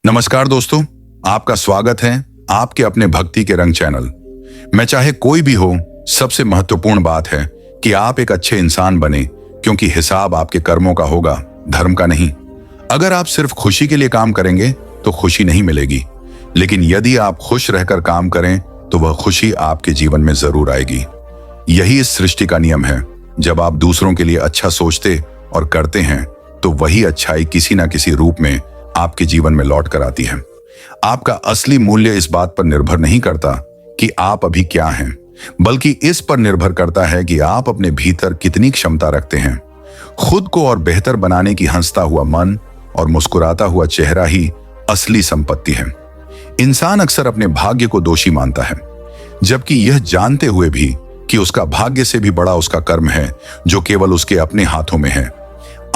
नमस्कार दोस्तों, आपका स्वागत है आपके अपने भक्ति के रंग चैनल। मैं चाहे कोई भी हो, सबसे महत्वपूर्ण बात है कि आप एक अच्छे इंसान बने, क्योंकि हिसाब आपके कर्मों का होगा, धर्म का नहीं। अगर आप सिर्फ खुशी के लिए काम करेंगे तो खुशी नहीं मिलेगी, लेकिन यदि आप खुश रहकर काम करें तो वह खुशी आपके जीवन में जरूर आएगी। यही इस सृष्टि का नियम है। जब आप दूसरों के लिए अच्छा सोचते और करते हैं तो वही अच्छाई किसी ना किसी रूप में आपके जीवन में लौट कर आती है। आपका असली मूल्य इस बात पर निर्भर नहीं करता कि आप अभी क्या हैं, बल्कि इस पर निर्भर करता है कि आप अपने भीतर कितनी क्षमता रखते हैं। खुद को और बेहतर बनाने की हंसता हुआ मन और मुस्कुराता हुआ चेहरा ही असली संपत्ति है। इंसान अक्सर अपने भाग्य को दोषी मानता है, जबकि यह जानते हुए भी कि उसका भाग्य से भी बड़ा उसका कर्म है, जो केवल उसके अपने हाथों में है।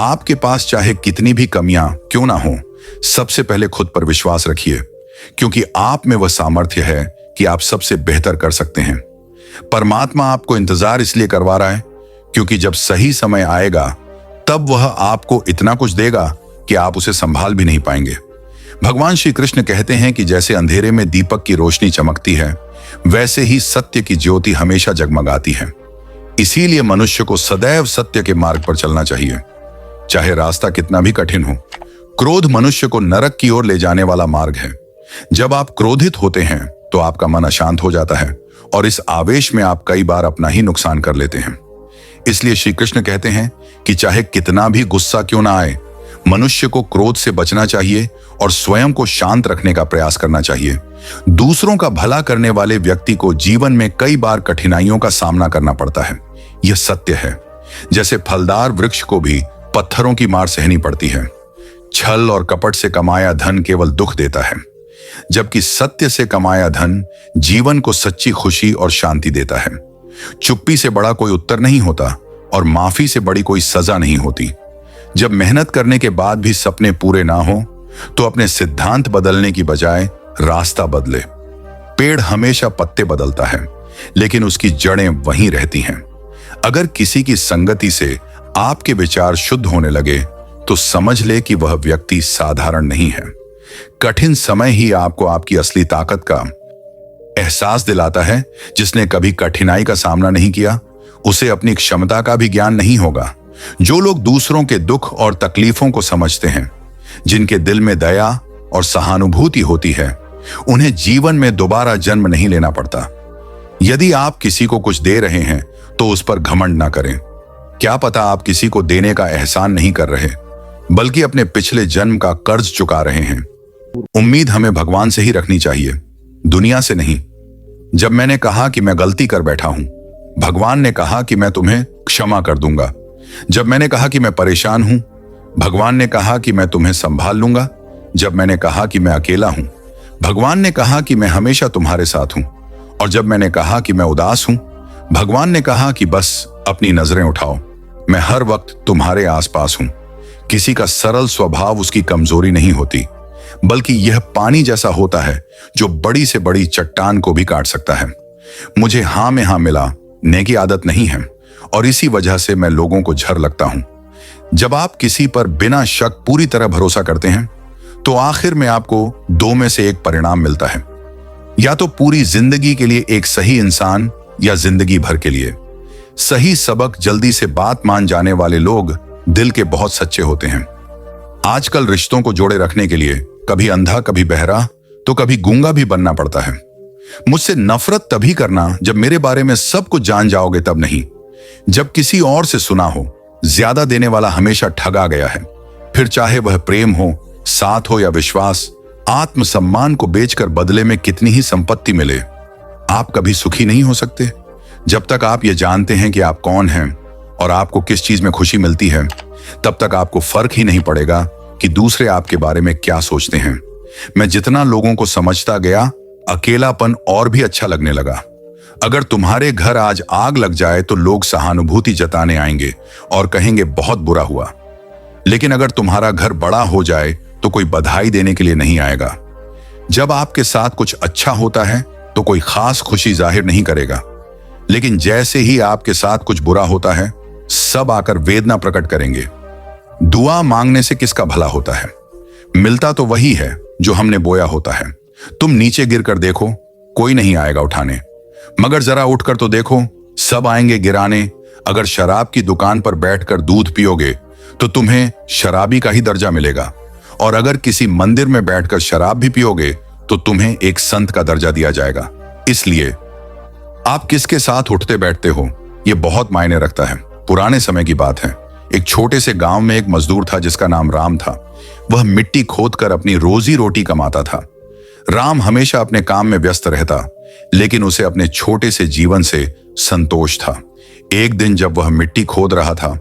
आपके पास चाहे कितनी भी कमियां क्यों ना हो, सबसे पहले खुद पर विश्वास रखिए, क्योंकि आप में वह सामर्थ्य है कि आप सबसे बेहतर कर सकते हैं। परमात्मा आपको इंतजार इसलिए करवा रहा है क्योंकि जब सही समय आएगा तब वह आपको इतना कुछ देगा कि आप उसे संभाल भी नहीं पाएंगे। भगवान श्री कृष्ण कहते हैं कि जैसे अंधेरे में दीपक की रोशनी चमकती है, वैसे ही सत्य की ज्योति हमेशा जगमगाती है। इसीलिए मनुष्य को सदैव सत्य के मार्ग पर चलना चाहिए, चाहे रास्ता कितना भी कठिन हो। क्रोध मनुष्य को नरक की ओर ले जाने वाला मार्ग है। जब आप क्रोधित होते हैं तो आपका मन अशांत हो जाता है और इस आवेश में आप कई बार अपना ही नुकसान कर लेते हैं। इसलिए श्री कृष्ण कहते हैं कि चाहे कितना भी गुस्सा क्यों ना आए, मनुष्य को क्रोध से बचना चाहिए और स्वयं को शांत रखने का प्रयास करना चाहिए। दूसरों का भला करने वाले व्यक्ति को जीवन में कई बार कठिनाइयों का सामना करना पड़ता है। यह सत्य है। जैसे फलदार वृक्ष को भी पत्थरों की मार सहनी पड़ती है। छल और कपट से कमाया धन केवल दुख देता है, जबकि सत्य से कमाया धन जीवन को सच्ची खुशी और शांति देता है। चुप्पी से बड़ा कोई उत्तर नहीं होता और माफी से बड़ी कोई सजा नहीं होती। जब मेहनत करने के बाद भी सपने पूरे ना हो तो अपने सिद्धांत बदलने की बजाय रास्ता बदले। पेड़ हमेशा पत्ते बदलता है, लेकिन उसकी जड़ें वहीं रहती हैं। अगर किसी की संगति से आपके विचार शुद्ध होने लगे तो समझ ले कि वह व्यक्ति साधारण नहीं है। कठिन समय ही आपको आपकी असली ताकत का एहसास दिलाता है। जिसने कभी कठिनाई का सामना नहीं किया, उसे अपनी क्षमता का भी ज्ञान नहीं होगा। जो लोग दूसरों के दुख और तकलीफों को समझते हैं, जिनके दिल में दया और सहानुभूति होती है, उन्हें जीवन में दोबारा जन्म नहीं लेना पड़ता। यदि आप किसी को कुछ दे रहे हैं तो उस पर घमंड ना करें। क्या पता आप किसी को देने का एहसान नहीं कर रहे, बल्कि अपने पिछले जन्म का कर्ज चुका रहे हैं। उम्मीद हमें भगवान से ही रखनी चाहिए, दुनिया से नहीं। जब मैंने कहा कि मैं गलती कर बैठा हूं, भगवान ने कहा कि मैं तुम्हें क्षमा कर दूंगा। जब मैंने कहा कि मैं परेशान हूं, भगवान ने कहा कि मैं तुम्हें संभाल लूंगा। जब मैंने कहा कि मैं अकेला हूं, भगवान ने कहा कि मैं हमेशा तुम्हारे साथ हूं। और जब मैंने कहा कि मैं उदास हूं, भगवान ने कहा कि बस अपनी नजरें उठाओ, मैं हर वक्त तुम्हारे आसपास हूं। किसी का सरल स्वभाव उसकी कमजोरी नहीं होती, बल्कि यह पानी जैसा होता है जो बड़ी से बड़ी चट्टान को भी काट सकता है। मुझे हां में हां मिला ने की आदत नहीं है, और इसी वजह से मैं लोगों को झर लगता हूं। जब आप किसी पर बिना शक पूरी तरह भरोसा करते हैं तो आखिर में आपको दो में से एक परिणाम मिलता है। या तो पूरी जिंदगी के लिए एक सही इंसान, या जिंदगी भर के लिए। सही सबक जल्दी से बात मान जाने वाले लोग दिल के बहुत सच्चे होते हैं। आजकल रिश्तों को जोड़े रखने के लिए कभी अंधा, कभी बहरा, तो कभी गूंगा भी बनना पड़ता है। मुझसे नफरत तभी करना जब मेरे बारे में सब कुछ जान जाओगे तब नहीं, जब किसी और से सुना हो। ज्यादा देने वाला हमेशा ठगा गया है। फिर चाहे वह प्रेम हो, साथ हो या विश्वास, आत्मसम्मान को बेचकर बदले में कितनी ही संपत्ति मिले, आप कभी सुखी नहीं हो सकते। जब तक आप ये जानते हैं कि आप कौन हैं और आपको किस चीज में खुशी मिलती है, तब तक आपको फर्क ही नहीं पड़ेगा कि दूसरे आपके बारे में क्या सोचते हैं। मैं जितना लोगों को समझता गया, अकेलापन और भी अच्छा लगने लगा। अगर तुम्हारे घर आज आग लग जाए तो लोग सहानुभूति जताने आएंगे और कहेंगे बहुत बुरा हुआ, लेकिन अगर तुम्हारा घर बड़ा हो जाए तो कोई बधाई देने के लिए नहीं आएगा। जब आपके साथ कुछ अच्छा होता है तो कोई खास खुशी जाहिर नहीं करेगा, लेकिन जैसे ही आपके साथ कुछ बुरा होता है, सब आकर वेदना प्रकट करेंगे। दुआ मांगने से किसका भला होता है? मिलता तो वही है जो हमने बोया होता है। तुम नीचे गिरकर देखो, कोई नहीं आएगा उठाने, मगर जरा उठकर तो देखो, सब आएंगे गिराने। अगर शराब की दुकान पर बैठकर दूध पियोगे तो तुम्हें शराबी का ही दर्जा मिलेगा, और अगर किसी मंदिर में बैठकर शराब भी पियोगे तो तुम्हें एक संत का दर्जा दिया जाएगा। इसलिए आप किसके साथ उठते बैठते हो, यह बहुत मायने रखता है। पुराने समय की बात है। एक छोटे से गांव में एक मजदूर था जिसका नाम राम था। वह मिट्टी खोदकर अपनी रोजी रोटी कमाता था। राम हमेशा अपने काम में व्यस्त रहता, लेकिन उसे अपने छोटे से जीवन से संतोष था। एक दिन जब वह मिट्टी खोद रहा था,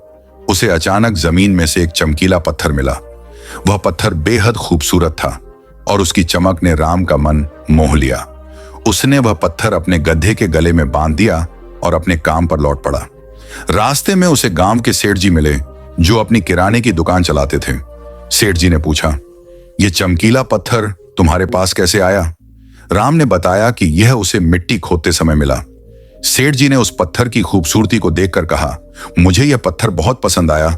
उसे अचानक जमीन में से एक चमकीला पत्थर मिला। वह पत्थर बेहद खूबसूरत था और उसकी चमक ने राम का मन मोह लिया। उसने वह पत्थर अपने गधे के गले में बांध दिया और अपने काम पर लौट पड़ा। रास्ते में उसे गांव के सेठ जी मिले, जो अपनी किराने की दुकान चलाते थे। सेठ जी ने पूछा, यह चमकीला पत्थर तुम्हारे पास कैसे आया? राम ने बताया कि यह उसे मिट्टी खोदते समय मिला। सेठ जी ने उस पत्थर की खूबसूरती को देखकर कहा, मुझे यह पत्थर बहुत पसंद आया,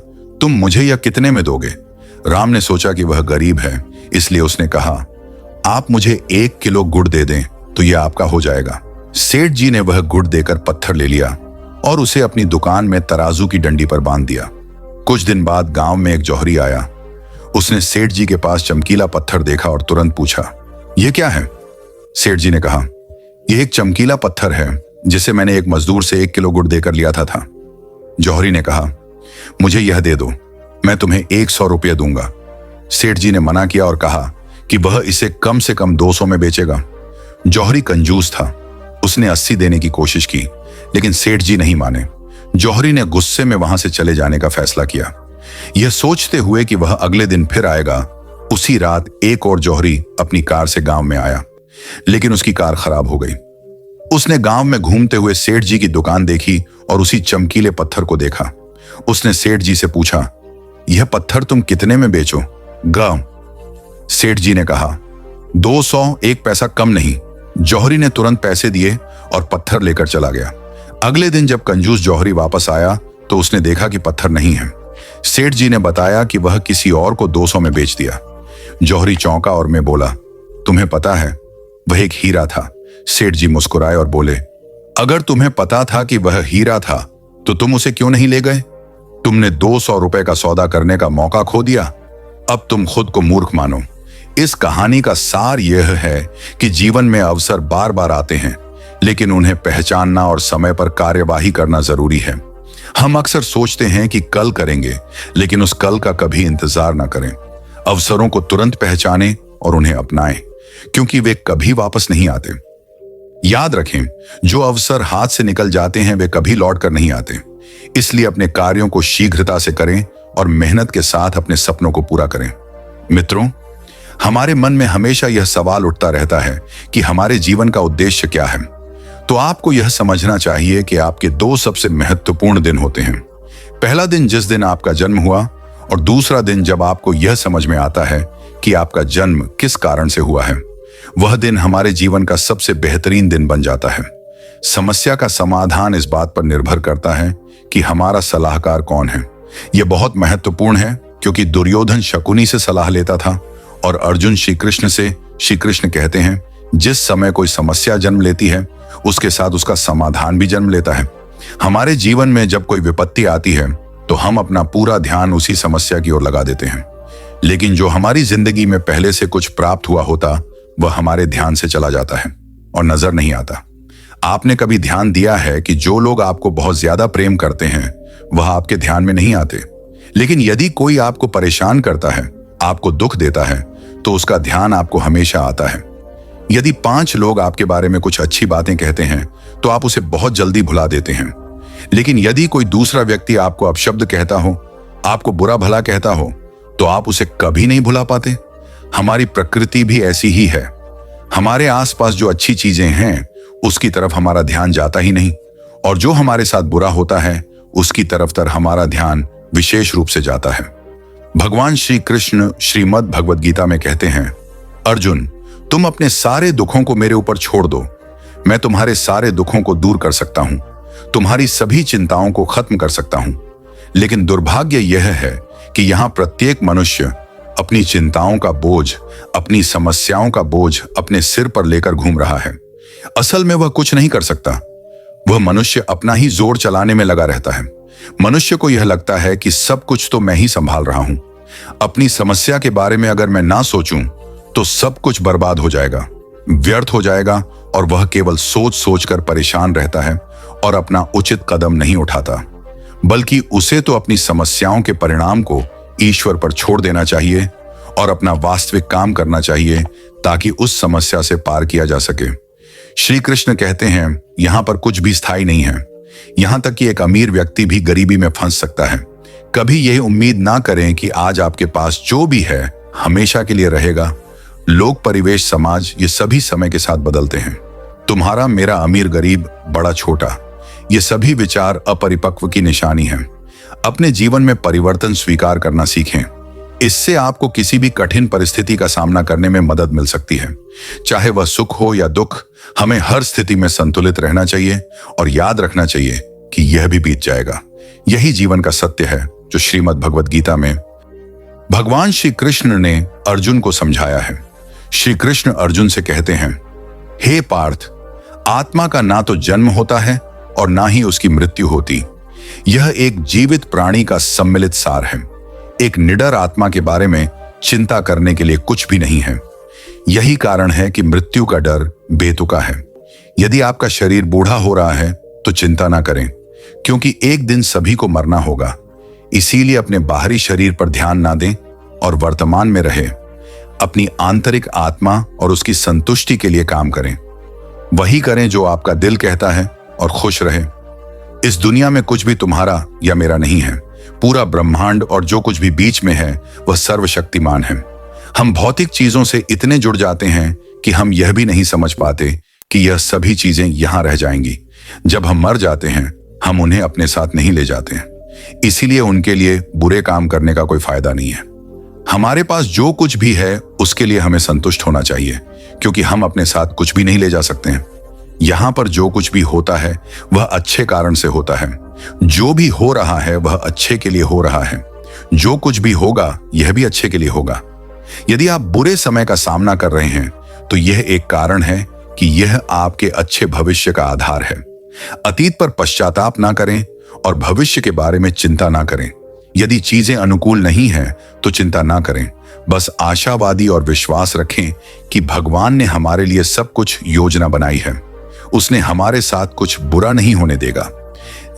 तुम मुझे यह कितने में दोगे? राम ने सोचा कि वह गरीब है, इसलिए उसने कहा, आप मुझे 1 किलो गुड़ दे दें तो यह आपका हो जाएगा। सेठ जी ने वह गुड़ देकर पत्थर ले लिया और उसे अपनी दुकान में तराजू की डंडी पर बांध दिया। कुछ दिन बाद गांव में एक जौहरी आया। उसने सेठ जी के पास चमकीला पत्थर देखा और तुरंत पूछा, यह क्या है? सेठ जी ने कहा, यह एक चमकीला पत्थर है जिसे मैंने एक मजदूर से 1 किलो गुड़ देकर लिया था। जौहरी ने कहा, मुझे यह दे दो, मैं तुम्हें 100 रुपये दूंगा। सेठ जी ने मना किया और कहा कि वह इसे कम से कम 200 में बेचेगा। जौहरी कंजूस था, उसने 80 देने की कोशिश की, लेकिन सेठ जी नहीं माने। जौहरी ने गुस्से में वहां से चले जाने का फैसला किया, यह सोचते हुए कि वह अगले दिन फिर आएगा। उसी रात एक और जौहरी अपनी कार से गांव में आया, लेकिन उसकी कार खराब हो गई। उसने गांव में घूमते हुए सेठ जी की दुकान देखी और उसी चमकीले पत्थर को देखा। उसने सेठ जी से पूछा, यह पत्थर तुम कितने में बेचोगे? सेठ जी ने कहा, 200, 1 पैसा कम नहीं। जौहरी ने तुरंत पैसे दिए और पत्थर लेकर चला गया। अगले दिन जब कंजूस जौहरी वापस आया तो उसने देखा कि पत्थर नहीं है। सेठ जी ने बताया कि वह किसी और को 200 में बेच दिया। जौहरी चौंका और मैं बोला, तुम्हें पता है वह एक हीरा था। सेठ जी मुस्कुराए और बोले, अगर तुम्हें पता था कि वह हीरा था तो तुम उसे क्यों नहीं ले गए? तुमने 200 रुपए का सौदा करने का मौका खो दिया। अब तुम खुद को मूर्ख मानो। इस कहानी का सार यह है कि जीवन में अवसर बार बार आते हैं, लेकिन उन्हें पहचानना और समय पर कार्यवाही करना जरूरी है। हम अक्सर सोचते हैं कि कल करेंगे, लेकिन उस कल का कभी इंतजार ना करें। अवसरों को तुरंत पहचानें और उन्हें अपनाएं, क्योंकि वे कभी वापस नहीं आते। याद रखें, जो अवसर हाथ से निकल जाते हैं वे कभी लौट कर नहीं आते। इसलिए अपने कार्यों को शीघ्रता से करें और मेहनत के साथ अपने सपनों को पूरा करें। मित्रों, हमारे मन में हमेशा यह सवाल उठता रहता है कि हमारे जीवन का उद्देश्य क्या है। तो आपको यह समझना चाहिए कि आपके 2 सबसे महत्वपूर्ण दिन होते हैं। पहला दिन जिस दिन आपका जन्म हुआ, और दूसरा दिन जब आपको यह समझ में आता है कि आपका जन्म किस कारण से हुआ है। वह दिन हमारे जीवन का सबसे बेहतरीन दिन बन जाता है। समस्या का समाधान इस बात पर निर्भर करता है कि हमारा सलाहकार कौन है। यह बहुत महत्वपूर्ण है, क्योंकि दुर्योधन शकुनी से सलाह लेता था और अर्जुन श्री कृष्ण से। श्री कृष्ण कहते हैं, जिस समय कोई समस्या जन्म लेती है उसके साथ उसका समाधान भी जन्म लेता है। हमारे जीवन में जब कोई विपत्ति आती है तो हम अपना पूरा ध्यान उसी समस्या की ओर लगा देते हैं, लेकिन जो हमारी जिंदगी में पहले से कुछ प्राप्त हुआ होता वह हमारे ध्यान से चला जाता है और नजर नहीं आता। आपने कभी ध्यान दिया है कि जो लोग आपको बहुत ज्यादा प्रेम करते हैं वह आपके ध्यान में नहीं आते, लेकिन यदि कोई आपको परेशान करता है, आपको दुख देता है, तो उसका ध्यान आपको हमेशा आता है। यदि 5 लोग आपके बारे में कुछ अच्छी बातें कहते हैं तो आप उसे बहुत जल्दी भुला देते हैं, लेकिन यदि कोई दूसरा व्यक्ति आपको अपशब्द कहता हो, आपको बुरा भला कहता हो, तो आप उसे कभी नहीं भुला पाते। हमारी प्रकृति भी ऐसी ही है। हमारे आसपास जो अच्छी चीजें हैं उसकी तरफ हमारा ध्यान जाता ही नहीं, और जो हमारे साथ बुरा होता है उसकी तरफ हमारा ध्यान विशेष रूप से जाता है। भगवान श्री कृष्ण श्रीमद् भगवद गीता में कहते हैं, अर्जुन, तुम अपने सारे दुखों को मेरे ऊपर छोड़ दो, मैं तुम्हारे सारे दुखों को दूर कर सकता हूं, तुम्हारी सभी चिंताओं को खत्म कर सकता हूं। लेकिन दुर्भाग्य यह है कि यहां प्रत्येक मनुष्य अपनी चिंताओं का बोझ, अपनी समस्याओं का बोझ अपने सिर पर लेकर घूम रहा है। असल में वह कुछ नहीं कर सकता। वह मनुष्य अपना ही जोर चलाने में लगा रहता है। मनुष्य को यह लगता है कि सब कुछ तो मैं ही संभाल रहा हूं। अपनी समस्या के बारे में अगर मैं ना सोचूं तो सब कुछ बर्बाद हो जाएगा, व्यर्थ हो जाएगा, और वह केवल सोच सोच कर परेशान रहता है और अपना उचित कदम नहीं उठाता। बल्कि उसे तो अपनी समस्याओं के परिणाम को ईश्वर पर छोड़ देना चाहिए और अपना वास्तविक काम करना चाहिए ताकि उस समस्या से पार किया जा सके। श्री कृष्ण कहते हैं, यहां पर कुछ भी स्थायी नहीं है। यहां तक कि एक अमीर व्यक्ति भी गरीबी में फंस सकता है। कभी यह उम्मीद ना करें कि आज आपके पास जो भी है हमेशा के लिए रहेगा। लोग, परिवेश, समाज, ये सभी समय के साथ बदलते हैं। तुम्हारा, मेरा, अमीर, गरीब, बड़ा, छोटा, ये सभी विचार अपरिपक्व की निशानी है। अपने जीवन में परिवर्तन स्वीकार करना सीखें। इससे आपको किसी भी कठिन परिस्थिति का सामना करने में मदद मिल सकती है। चाहे वह सुख हो या दुख, हमें हर स्थिति में संतुलित रहना चाहिए और याद रखना चाहिए कि यह भी बीत जाएगा। यही जीवन का सत्य है जो श्रीमद् भगवद गीता में भगवान श्री कृष्ण ने अर्जुन को समझाया है। श्री कृष्ण अर्जुन से कहते हैं, हे पार्थ, आत्मा का ना तो जन्म होता है और ना ही उसकी मृत्यु होती। यह एक जीवित प्राणी का सम्मिलित सार है। एक निडर आत्मा के बारे में चिंता करने के लिए कुछ भी नहीं है। यही कारण है कि मृत्यु का डर बेतुका है। यदि आपका शरीर बूढ़ा हो रहा है तो चिंता ना करें, क्योंकि एक दिन सभी को मरना होगा। इसीलिए अपने बाहरी शरीर पर ध्यान ना दें और वर्तमान में रहे। अपनी आंतरिक आत्मा और उसकी संतुष्टि के लिए काम करें। वही करें जो आपका दिल कहता है और खुश रहे। इस दुनिया में कुछ भी तुम्हारा या मेरा नहीं है। पूरा ब्रह्मांड और जो कुछ भी बीच में है वह सर्वशक्तिमान है। हम भौतिक चीजों से इतने जुड़ जाते हैं कि हम यह भी नहीं समझ पाते कि यह सभी चीजें यहां रह जाएंगी। जब हम मर जाते हैं हम उन्हें अपने साथ नहीं ले जाते हैं। इसीलिए उनके लिए बुरे काम करने का कोई फायदा नहीं है। हमारे पास जो कुछ भी है उसके लिए हमें संतुष्ट होना चाहिए, क्योंकि हम अपने साथ कुछ भी नहीं ले जा सकते हैं। यहां पर जो कुछ भी होता है वह अच्छे कारण से होता है। जो भी हो रहा है वह अच्छे के लिए हो रहा है। जो कुछ भी होगा यह भी अच्छे के लिए होगा। यदि आप बुरे समय का सामना कर रहे हैं तो यह एक कारण है कि यह आपके अच्छे भविष्य का आधार है। अतीत पर पश्चाताप ना करें और भविष्य के बारे में चिंता ना करें। यदि चीजें अनुकूल नहीं हैं तो चिंता ना करें। बस आशावादी और विश्वास रखें कि भगवान ने हमारे लिए सब कुछ योजना बनाई है। उसने हमारे साथ कुछ बुरा नहीं होने देगा।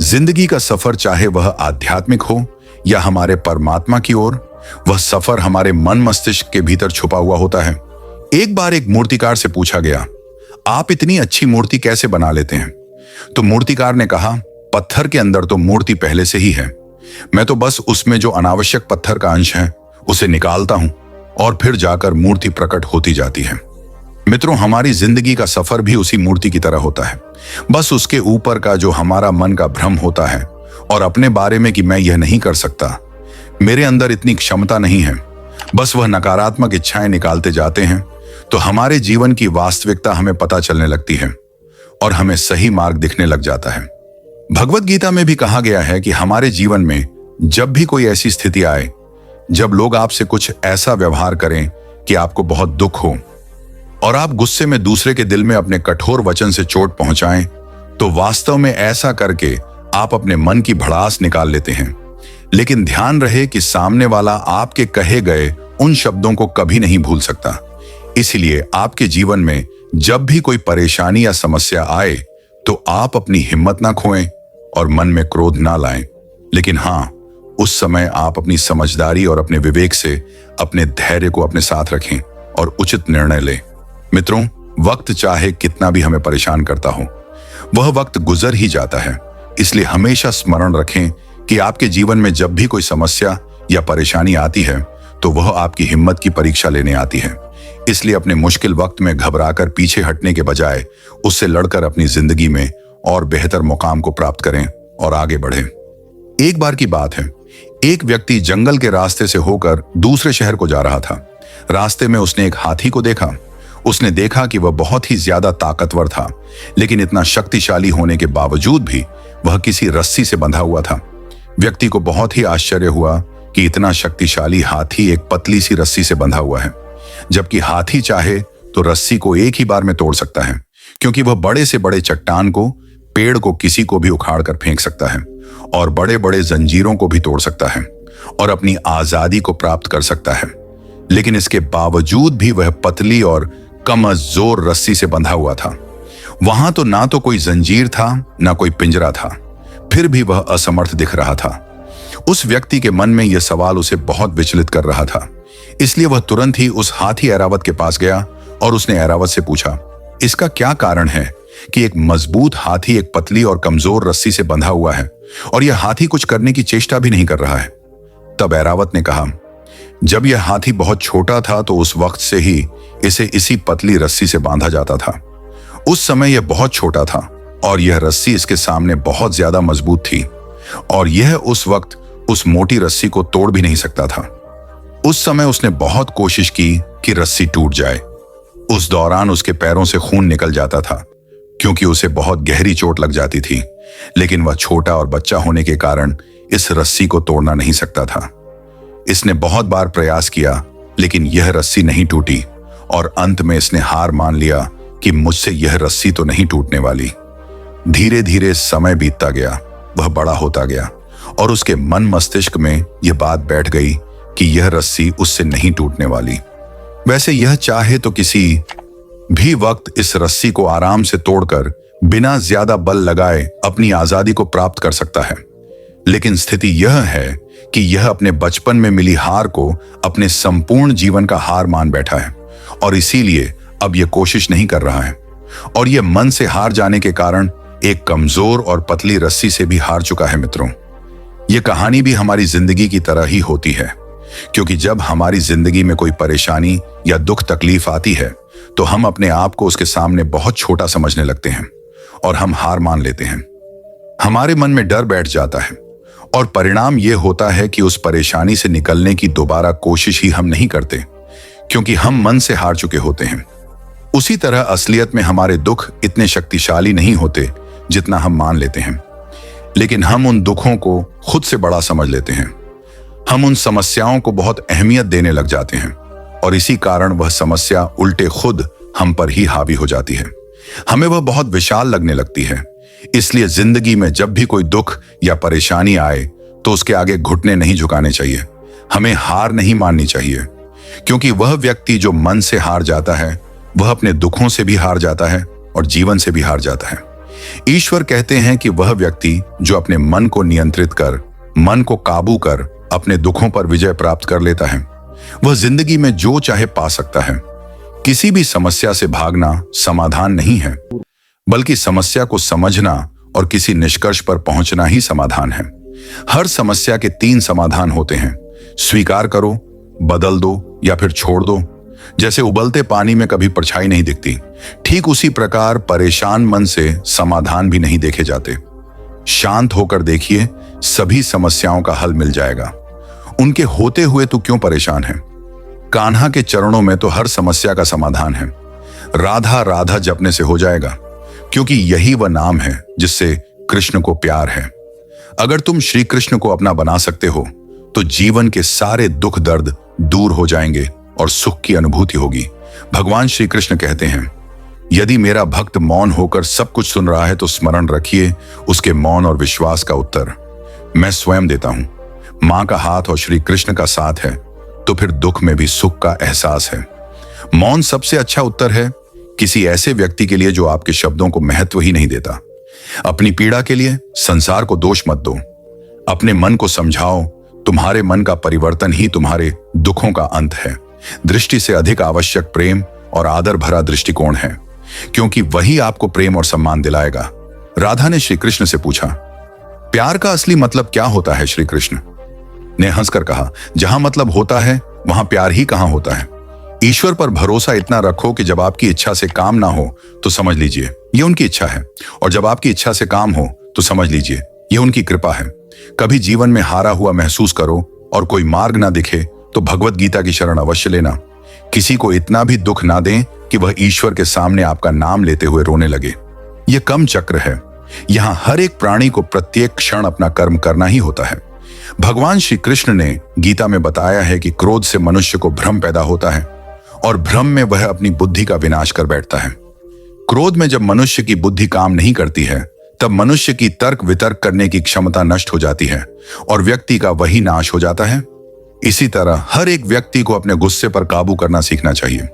जिंदगी का सफर, चाहे वह आध्यात्मिक हो या हमारे परमात्मा की ओर, वह सफर हमारे मन मस्तिष्क के भीतर छुपा हुआ होता है। एक बार एक मूर्तिकार से पूछा गया, आप इतनी अच्छी मूर्ति कैसे बना लेते हैं? तो मूर्तिकार ने कहा, पत्थर के अंदर तो मूर्ति पहले से ही है। मैं तो बस उसमें जो अनावश्यक पत्थर का अंश है उसे निकालता हूं और फिर जाकर मूर्ति प्रकट होती जाती है। मित्रों, हमारी जिंदगी का सफर भी उसी मूर्ति की तरह होता है। बस उसके ऊपर का जो हमारा मन का भ्रम होता है और अपने बारे में कि मैं यह नहीं कर सकता, मेरे अंदर इतनी क्षमता नहीं है, बस वह नकारात्मक इच्छाएं निकालते जाते हैं तो हमारे जीवन की वास्तविकता हमें पता चलने लगती है और हमें सही मार्ग दिखने लग जाता है। भगवद गीता में भी कहा गया है कि हमारे जीवन में जब भी कोई ऐसी स्थिति आए, जब लोग आपसे कुछ ऐसा व्यवहार करें कि आपको बहुत दुख हो और आप गुस्से में दूसरे के दिल में अपने कठोर वचन से चोट पहुंचाएं, तो वास्तव में ऐसा करके आप अपने मन की भड़ास निकाल लेते हैं। लेकिन ध्यान रहे कि सामने वाला आपके कहे गए उन शब्दों को कभी नहीं भूल सकता। इसलिए आपके जीवन में जब भी कोई परेशानी या समस्या आए तो आप अपनी हिम्मत ना खोएं और मन में क्रोध ना लाएं। लेकिन हाँ, उस समय आप अपनी समझदारी और अपने विवेक से अपने धैर्य को अपने साथ रखें और उचित निर्णय लें। मित्रों, वक्त चाहे कितना भी हमें परेशान करता हो, वह वक्त गुजर ही जाता है। इसलिए हमेशा स्मरण रखें कि आपके जीवन में जब भी कोई समस्या या परेशानी आती है तो वह आपकी हिम्मत की परीक्षा लेने आती है। इसलिए अपने मुश्किल वक्त में घबराकर पीछे हटने के बजाय उससे लड़कर अपनी जिंदगी में और बेहतर मुकाम को प्राप्त करें और आगे बढ़ें। एक बार की बात है, एक व्यक्ति जंगल के रास्ते से होकर दूसरे शहर को जा रहा था। रास्ते में उसने एक हाथी को देखा। उसने देखा कि वह बहुत ही ज्यादा ताकतवर था, लेकिन इतना शक्तिशाली होने के बावजूद भी वह किसी रस्सी से बंधा हुआ था। व्यक्ति को बहुत ही आश्चर्य हुआ कि इतना शक्तिशाली हाथी एक पतली सी रस्सी से बंधा हुआ है, जबकि हाथी चाहे तो रस्सी को एक ही बार में तोड़ सकता है, क्योंकि वह बड़े से बड़े चट्टान को, पेड़ को, किसी को भी उखाड़ कर फेंक सकता है और बड़े बड़े जंजीरों को भी तोड़ सकता है और अपनी आजादी को प्राप्त कर सकता है। लेकिन इसके बावजूद भी वह पतली और कमजोर रस्सी से बंधा हुआ था। वहां तो ना तो कोई जंजीर था, ना कोई पिंजरा था, फिर भी वह असमर्थ दिख रहा था। उस व्यक्ति के मन में यह सवाल उसे बहुत विचलित कर रहा था। इसलिए वह तुरंत ही उस हाथी ऐरावत के पास गया और उसने ऐरावत से पूछा, इसका क्या कारण है कि एक मजबूत हाथी एक पतली और कमजोर रस्सी से बंधा हुआ है और यह हाथी कुछ करने की चेष्टा भी नहीं कर रहा है? तब ऐरावत ने कहा, जब यह हाथी बहुत छोटा था तो उस वक्त से ही इसे इसी पतली रस्सी से बांधा जाता था। उस समय यह बहुत छोटा था और यह रस्सी इसके सामने बहुत ज्यादा मजबूत थी और यह उस वक्त उस मोटी रस्सी को तोड़ भी नहीं सकता था। उस समय उसने बहुत कोशिश की कि रस्सी टूट जाए। उस दौरान उसके पैरों से खून निकल जाता था, क्योंकि उसे बहुत गहरी चोट लग जाती थी, लेकिन वह छोटा और बच्चा होने के कारण इस रस्सी को तोड़ना नहीं सकता था। इसने बहुत बार प्रयास किया, लेकिन यह रस्सी नहीं टूटी और अंत में इसने हार मान लिया कि मुझसे यह रस्सी तो नहीं टूटने वाली। धीरे धीरे समय बीतता गया, वह बड़ा होता गया और उसके मन मस्तिष्क में यह बात बैठ गई कि यह रस्सी उससे नहीं टूटने वाली। वैसे यह चाहे तो किसी भी वक्त इस रस्सी को आराम से तोड़कर बिना ज्यादा बल लगाए अपनी आजादी को प्राप्त कर सकता है, लेकिन स्थिति यह है कि यह अपने बचपन में मिली हार को अपने संपूर्ण जीवन का हार मान बैठा है और इसीलिए अब यह कोशिश नहीं कर रहा है और यह मन से हार जाने के कारण एक कमजोर और पतली रस्सी से भी हार चुका है। मित्रों, यह कहानी भी हमारी जिंदगी की तरह ही होती है, क्योंकि जब हमारी जिंदगी में कोई परेशानी या दुख तकलीफ आती है तो हम अपने आप को उसके सामने बहुत छोटा समझने लगते हैं और हम हार मान लेते हैं। हमारे मन में डर बैठ जाता है और परिणाम यह होता है कि उस परेशानी से निकलने की दोबारा कोशिश ही हम नहीं करते, क्योंकि हम मन से हार चुके होते हैं। उसी तरह असलियत में हमारे दुख इतने शक्तिशाली नहीं होते जितना हम मान लेते हैं, लेकिन हम उन दुखों को खुद से बड़ा समझ लेते हैं। हम उन समस्याओं को बहुत अहमियत देने लग जाते हैं और इसी कारण वह समस्या उल्टे खुद हम पर ही हावी हो जाती है। हमें वह बहुत विशाल लगने लगती है। इसलिए जिंदगी में जब भी कोई दुख या परेशानी आए तो उसके आगे घुटने नहीं झुकाने चाहिए, हमें हार नहीं माननी चाहिए, क्योंकि वह व्यक्ति जो मन से हार जाता है वह अपने दुखों से भी हार जाता है और जीवन से भी हार जाता है। ईश्वर कहते हैं कि वह व्यक्ति जो अपने मन को नियंत्रित कर, मन को काबू कर अपने दुखों पर विजय प्राप्त कर लेता है, वह जिंदगी में जो चाहे पा सकता है। किसी भी समस्या से भागना समाधान नहीं है, बल्कि समस्या को समझना और किसी निष्कर्ष पर पहुंचना ही समाधान है। हर समस्या के 3 समाधान होते हैं, स्वीकार करो, बदल दो या फिर छोड़ दो। जैसे उबलते पानी में कभी परछाई नहीं दिखती, ठीक उसी प्रकार परेशान मन से समाधान भी नहीं देखे जाते। शांत होकर देखिए, सभी समस्याओं का हल मिल जाएगा। उनके होते हुए तू क्यों परेशान है? कान्हा के चरणों में तो हर समस्या का समाधान है। राधा राधा जपने से हो जाएगा, क्योंकि यही वह नाम है जिससे कृष्ण को प्यार है। अगर तुम श्री कृष्ण को अपना बना सकते हो तो जीवन के सारे दुख दर्द दूर हो जाएंगे और सुख की अनुभूति होगी। भगवान श्री कृष्ण कहते हैं, यदि मेरा भक्त मौन होकर सब कुछ सुन रहा है तो स्मरण रखिए उसके मौन और विश्वास का उत्तर मैं स्वयं देता हूं। मां का हाथ और श्री कृष्ण का साथ है तो फिर दुख में भी सुख का एहसास है। मौन सबसे अच्छा उत्तर है किसी ऐसे व्यक्ति के लिए जो आपके शब्दों को महत्व ही नहीं देता। अपनी पीड़ा के लिए संसार को दोष मत दो, अपने मन को समझाओ, तुम्हारे मन का परिवर्तन ही तुम्हारे दुखों का अंत है। दृष्टि से अधिक आवश्यक प्रेम और आदर भरा दृष्टिकोण है, क्योंकि वही आपको प्रेम और सम्मान दिलाएगा। राधा ने श्री कृष्ण से पूछा, प्यार का असली मतलब क्या होता है? श्री कृष्ण ने हंसकर कहा, जहां मतलब होता है वहां प्यार ही कहां होता है। ईश्वर पर भरोसा इतना रखो कि जब आपकी इच्छा से काम ना हो तो समझ लीजिए ये उनकी इच्छा है, और जब आपकी इच्छा से काम हो तो समझ लीजिए ये उनकी कृपा है। कभी जीवन में हारा हुआ महसूस करो और कोई मार्ग ना दिखे तो भगवत गीता की शरण अवश्य लेना। किसी को इतना भी दुख ना दें कि वह ईश्वर के सामने आपका नाम लेते हुए रोने लगे। यह कर्म चक्र है। यहां हर एक प्राणी को प्रत्येक क्षण अपना कर्म करना ही होता है। भगवान श्री कृष्ण ने गीता में बताया है कि क्रोध से मनुष्य को भ्रम पैदा होता है और भ्रम में वह अपनी बुद्धि का विनाश कर बैठता है। क्रोध में जब मनुष्य की बुद्धि काम नहीं करती है, तब मनुष्य की तर्क वितर्क करने की क्षमता नष्ट हो जाती है और व्यक्ति का वही नाश हो जाता है। इसी तरह हर एक व्यक्ति को अपने गुस्से पर काबू करना सीखना चाहिए।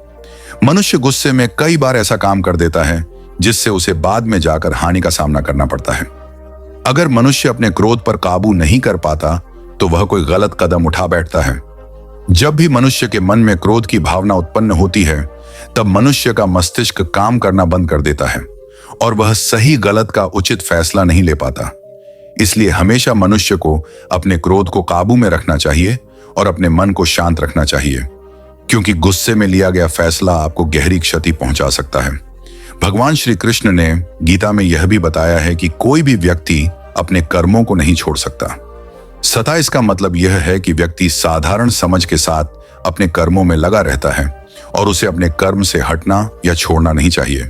मनुष्य गुस्से में कई बार ऐसा काम कर देता है जिससे उसे बाद में जाकर हानि का सामना करना पड़ता है। अगर मनुष्य अपने क्रोध पर काबू नहीं कर पाता तो वह कोई गलत कदम उठा बैठता है। जब भी मनुष्य के मन में क्रोध की भावना उत्पन्न होती है, तब मनुष्य का मस्तिष्क काम करना बंद कर देता है और वह सही गलत का उचित फैसला नहीं ले पाता। इसलिए हमेशा मनुष्य को अपने क्रोध को काबू में रखना चाहिए और अपने मन को शांत रखना चाहिए, क्योंकि गुस्से में लिया गया फैसला आपको गहरी क्षति पहुंचा सकता है। भगवान श्री कृष्ण ने गीता में यह भी बताया है कि कोई भी व्यक्ति अपने कर्मों को नहीं छोड़ सकता। सता इसका मतलब यह है कि व्यक्ति साधारण समझ के साथ अपने कर्मों में लगा रहता है और उसे अपने कर्म से हटना या छोड़ना नहीं चाहिए,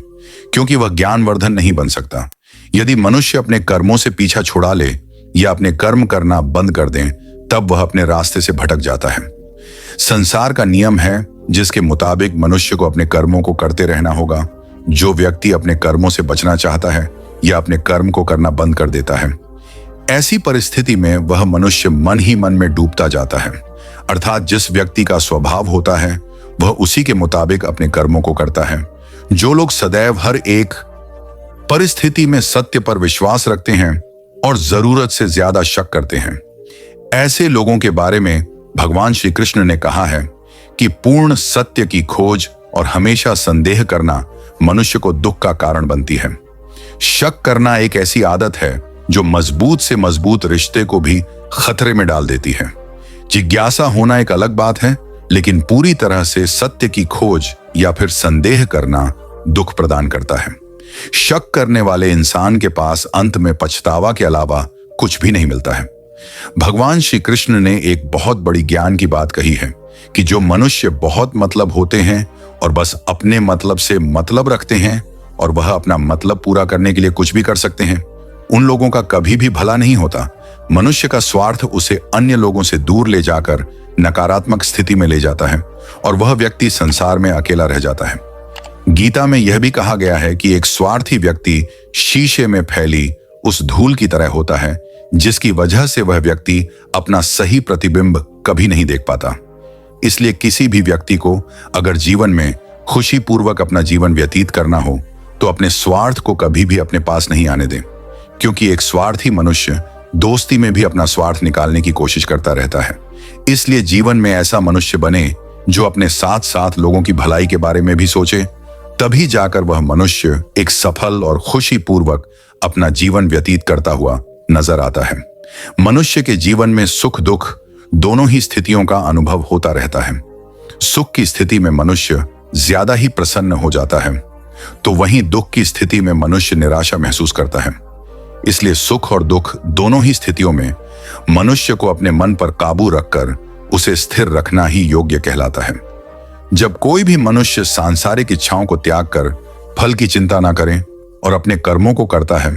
क्योंकि वह ज्ञानवर्धन नहीं बन सकता। यदि मनुष्य अपने कर्मों से पीछा छुड़ा ले या अपने कर्म करना बंद कर दें, तब वह अपने रास्ते से भटक जाता है। संसार का नियम है जिसके मुताबिक मनुष्य को अपने कर्मों को करते रहना होगा। जो व्यक्ति अपने कर्मों से बचना चाहता है या अपने कर्म को करना बंद कर देता है, ऐसी परिस्थिति में वह मनुष्य मन ही मन में डूबता जाता है। अर्थात जिस व्यक्ति का स्वभाव होता है वह उसी के मुताबिक अपने कर्मों को करता है। जो लोग सदैव हर एक परिस्थिति में सत्य पर विश्वास रखते हैं और जरूरत से ज्यादा शक करते हैं, ऐसे लोगों के बारे में भगवान श्री कृष्ण ने कहा है कि पूर्ण सत्य की खोज और हमेशा संदेह करना मनुष्य को दुख का कारण बनती है। शक करना एक ऐसी आदत है जो मजबूत से मजबूत रिश्ते को भी खतरे में डाल देती है। जिज्ञासा होना एक अलग बात है, लेकिन पूरी तरह से सत्य की खोज या फिर संदेह करना दुख प्रदान करता है। शक करने वाले इंसान के पास अंत में पछतावा के अलावा कुछ भी नहीं मिलता है। भगवान श्री कृष्ण ने एक बहुत बड़ी ज्ञान की बात कही है कि जो मनुष्य बहुत मतलब होते हैं और बस अपने मतलब से मतलब रखते हैं और वह अपना मतलब पूरा करने के लिए कुछ भी कर सकते हैं, उन लोगों का कभी भी भला नहीं होता। मनुष्य का स्वार्थ उसे अन्य लोगों से दूर ले जाकर नकारात्मक स्थिति में ले जाता है और वह व्यक्ति संसार में अकेला रह जाता है। गीता में यह भी कहा गया है कि एक स्वार्थी व्यक्ति शीशे में फैली उस धूल की तरह होता है जिसकी वजह से वह व्यक्ति अपना सही प्रतिबिंब कभी नहीं देख पाता। इसलिए किसी भी व्यक्ति को अगर जीवन में खुशीपूर्वक अपना जीवन व्यतीत करना हो तो अपने स्वार्थ को कभी भी अपने पास नहीं आने दें, क्योंकि एक स्वार्थी मनुष्य दोस्ती में भी अपना स्वार्थ निकालने की कोशिश करता रहता है। इसलिए जीवन में ऐसा मनुष्य बने जो अपने साथ साथ लोगों की भलाई के बारे में भी सोचे, तभी जाकर वह मनुष्य एक सफल और खुशीपूर्वक अपना जीवन व्यतीत करता हुआ नजर आता है। मनुष्य के जीवन में सुख दुख दोनों ही स्थितियों का अनुभव होता रहता है। सुख की स्थिति में मनुष्य ज्यादा ही प्रसन्न हो जाता है, तो वहीं दुख की स्थिति में मनुष्य निराशा महसूस करता है। इसलिए सुख और दुख दोनों ही स्थितियों में मनुष्य को अपने मन पर काबू रखकर उसे स्थिर रखना ही योग्य कहलाता है। जब कोई भी मनुष्य सांसारिक इच्छाओं को त्याग कर फल की चिंता ना करे और अपने कर्मों को करता है,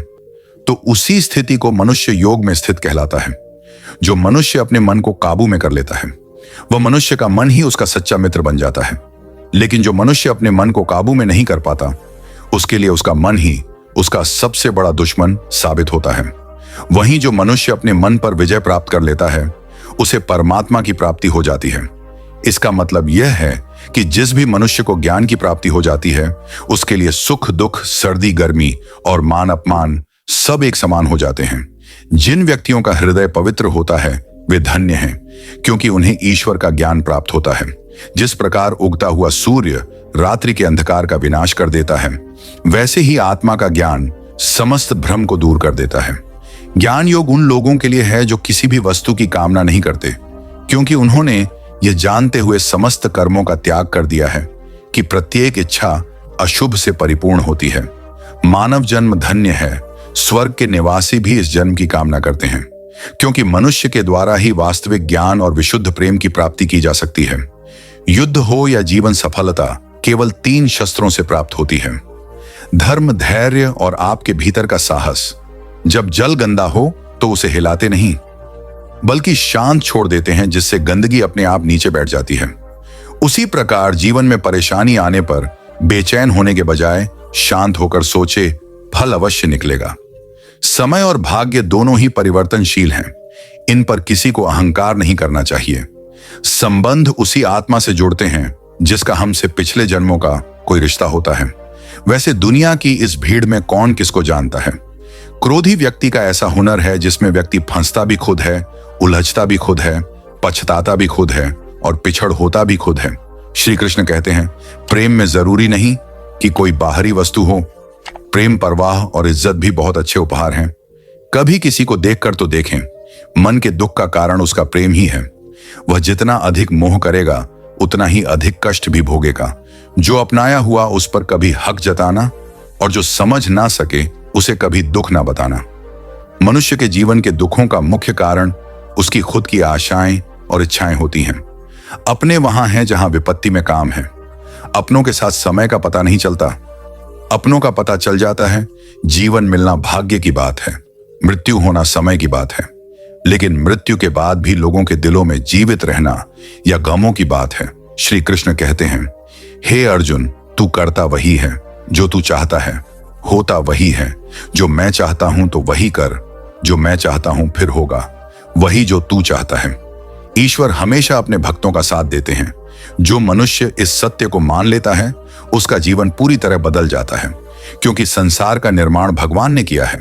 तो उसी स्थिति को मनुष्य योग में स्थित कहलाता है। जो मनुष्य अपने मन को काबू में कर लेता है, वह मनुष्य का मन ही उसका सच्चा मित्र बन जाता है। लेकिन जो मनुष्य अपने मन को काबू में नहीं कर पाता, उसके लिए उसका मन ही उसका सबसे बड़ा दुश्मन साबित होता है। वहीं जो मनुष्य अपने मन पर विजय प्राप्त कर लेता है, उसे परमात्मा की प्राप्ति हो जाती है। इसका मतलब यह है कि जिस भी मनुष्य को ज्ञान की प्राप्ति हो जाती है, उसके लिए सुख दुख, सर्दी गर्मी और मान अपमान सब एक समान हो जाते हैं। जिन व्यक्तियों का हृदय पवित्र होता है वे धन्य हैं, क्योंकि उन्हें ईश्वर का ज्ञान प्राप्त होता है। जिस प्रकार उगता हुआ सूर्य रात्रि के अंधकार का विनाश कर देता है, वैसे ही आत्मा का ज्ञान समस्त भ्रम को दूर कर देता है। ज्ञान योग उन लोगों के लिए है जो किसी भी वस्तु की कामना नहीं करते, क्योंकि उन्होंने यह जानते हुए समस्त कर्मों का त्याग कर दिया है कि प्रत्येक इच्छा अशुभ से परिपूर्ण होती है। मानव जन्म धन्य है। स्वर्ग के निवासी भी इस जन्म की कामना करते हैं, क्योंकि मनुष्य के द्वारा ही वास्तविक ज्ञान और विशुद्ध प्रेम की प्राप्ति की जा सकती है। युद्ध हो या जीवन सफलता केवल 3 शस्त्रों से प्राप्त होती है: धर्म, धैर्य और आपके भीतर का साहस। जब जल गंदा हो तो उसे हिलाते नहीं, बल्कि शांत छोड़ देते हैं, जिससे गंदगी अपने आप नीचे बैठ जाती है। उसी प्रकार जीवन में परेशानी आने पर बेचैन होने के बजाय शांत होकर सोचे, फल अवश्य निकलेगा। समय और भाग्य दोनों ही परिवर्तनशील हैं। इन पर किसी को अहंकार नहीं करना चाहिए। संबंध उसी आत्मा से जुड़ते हैं जिसका हमसे पिछले जन्मों का कोई रिश्ता होता है। वैसे दुनिया की इस भीड़ में कौन किसको जानता है। क्रोधी व्यक्ति का ऐसा हुनर है जिसमें व्यक्ति फंसता भी खुद है, उलझता भी खुद है, पछताता भी खुद है और पिछड़ होता भी खुद है। श्री कृष्ण कहते हैं, प्रेम में जरूरी नहीं कि कोई बाहरी वस्तु हो। प्रेम, परवाह और इज्जत भी बहुत अच्छे उपहार हैं। कभी किसी को देखकर तो देखें, मन के दुख का कारण उसका प्रेम ही है। वह जितना अधिक मोह करेगा उतना ही अधिक कष्ट भी भोगेगा। जो अपनाया हुआ उस पर कभी हक जताना और जो समझ ना सके उसे कभी दुख ना बताना। मनुष्य के जीवन के दुखों का मुख्य कारण उसकी खुद की आशाएं और इच्छाएं होती हैं। अपने वहां हैं जहां विपत्ति में काम है। अपनों के साथ समय का पता नहीं चलता। अपनों का पता चल जाता है। जीवन मिलना भाग्य की बात है, मृत्यु होना समय की बात है। लेकिन मृत्यु के बाद भी लोगों के दिलों में जीवित रहना या गमों की बात है। श्री कृष्ण कहते हैं, हे अर्जुन, तू करता वही है जो तू चाहता है, होता वही है जो मैं चाहता हूं, तो वही कर जो मैं चाहता हूं, फिर होगा वही जो तू चाहता है। ईश्वर हमेशा अपने भक्तों का साथ देते हैं। जो मनुष्य इस सत्य को मान लेता है उसका जीवन पूरी तरह बदल जाता है, क्योंकि संसार का निर्माण भगवान ने किया है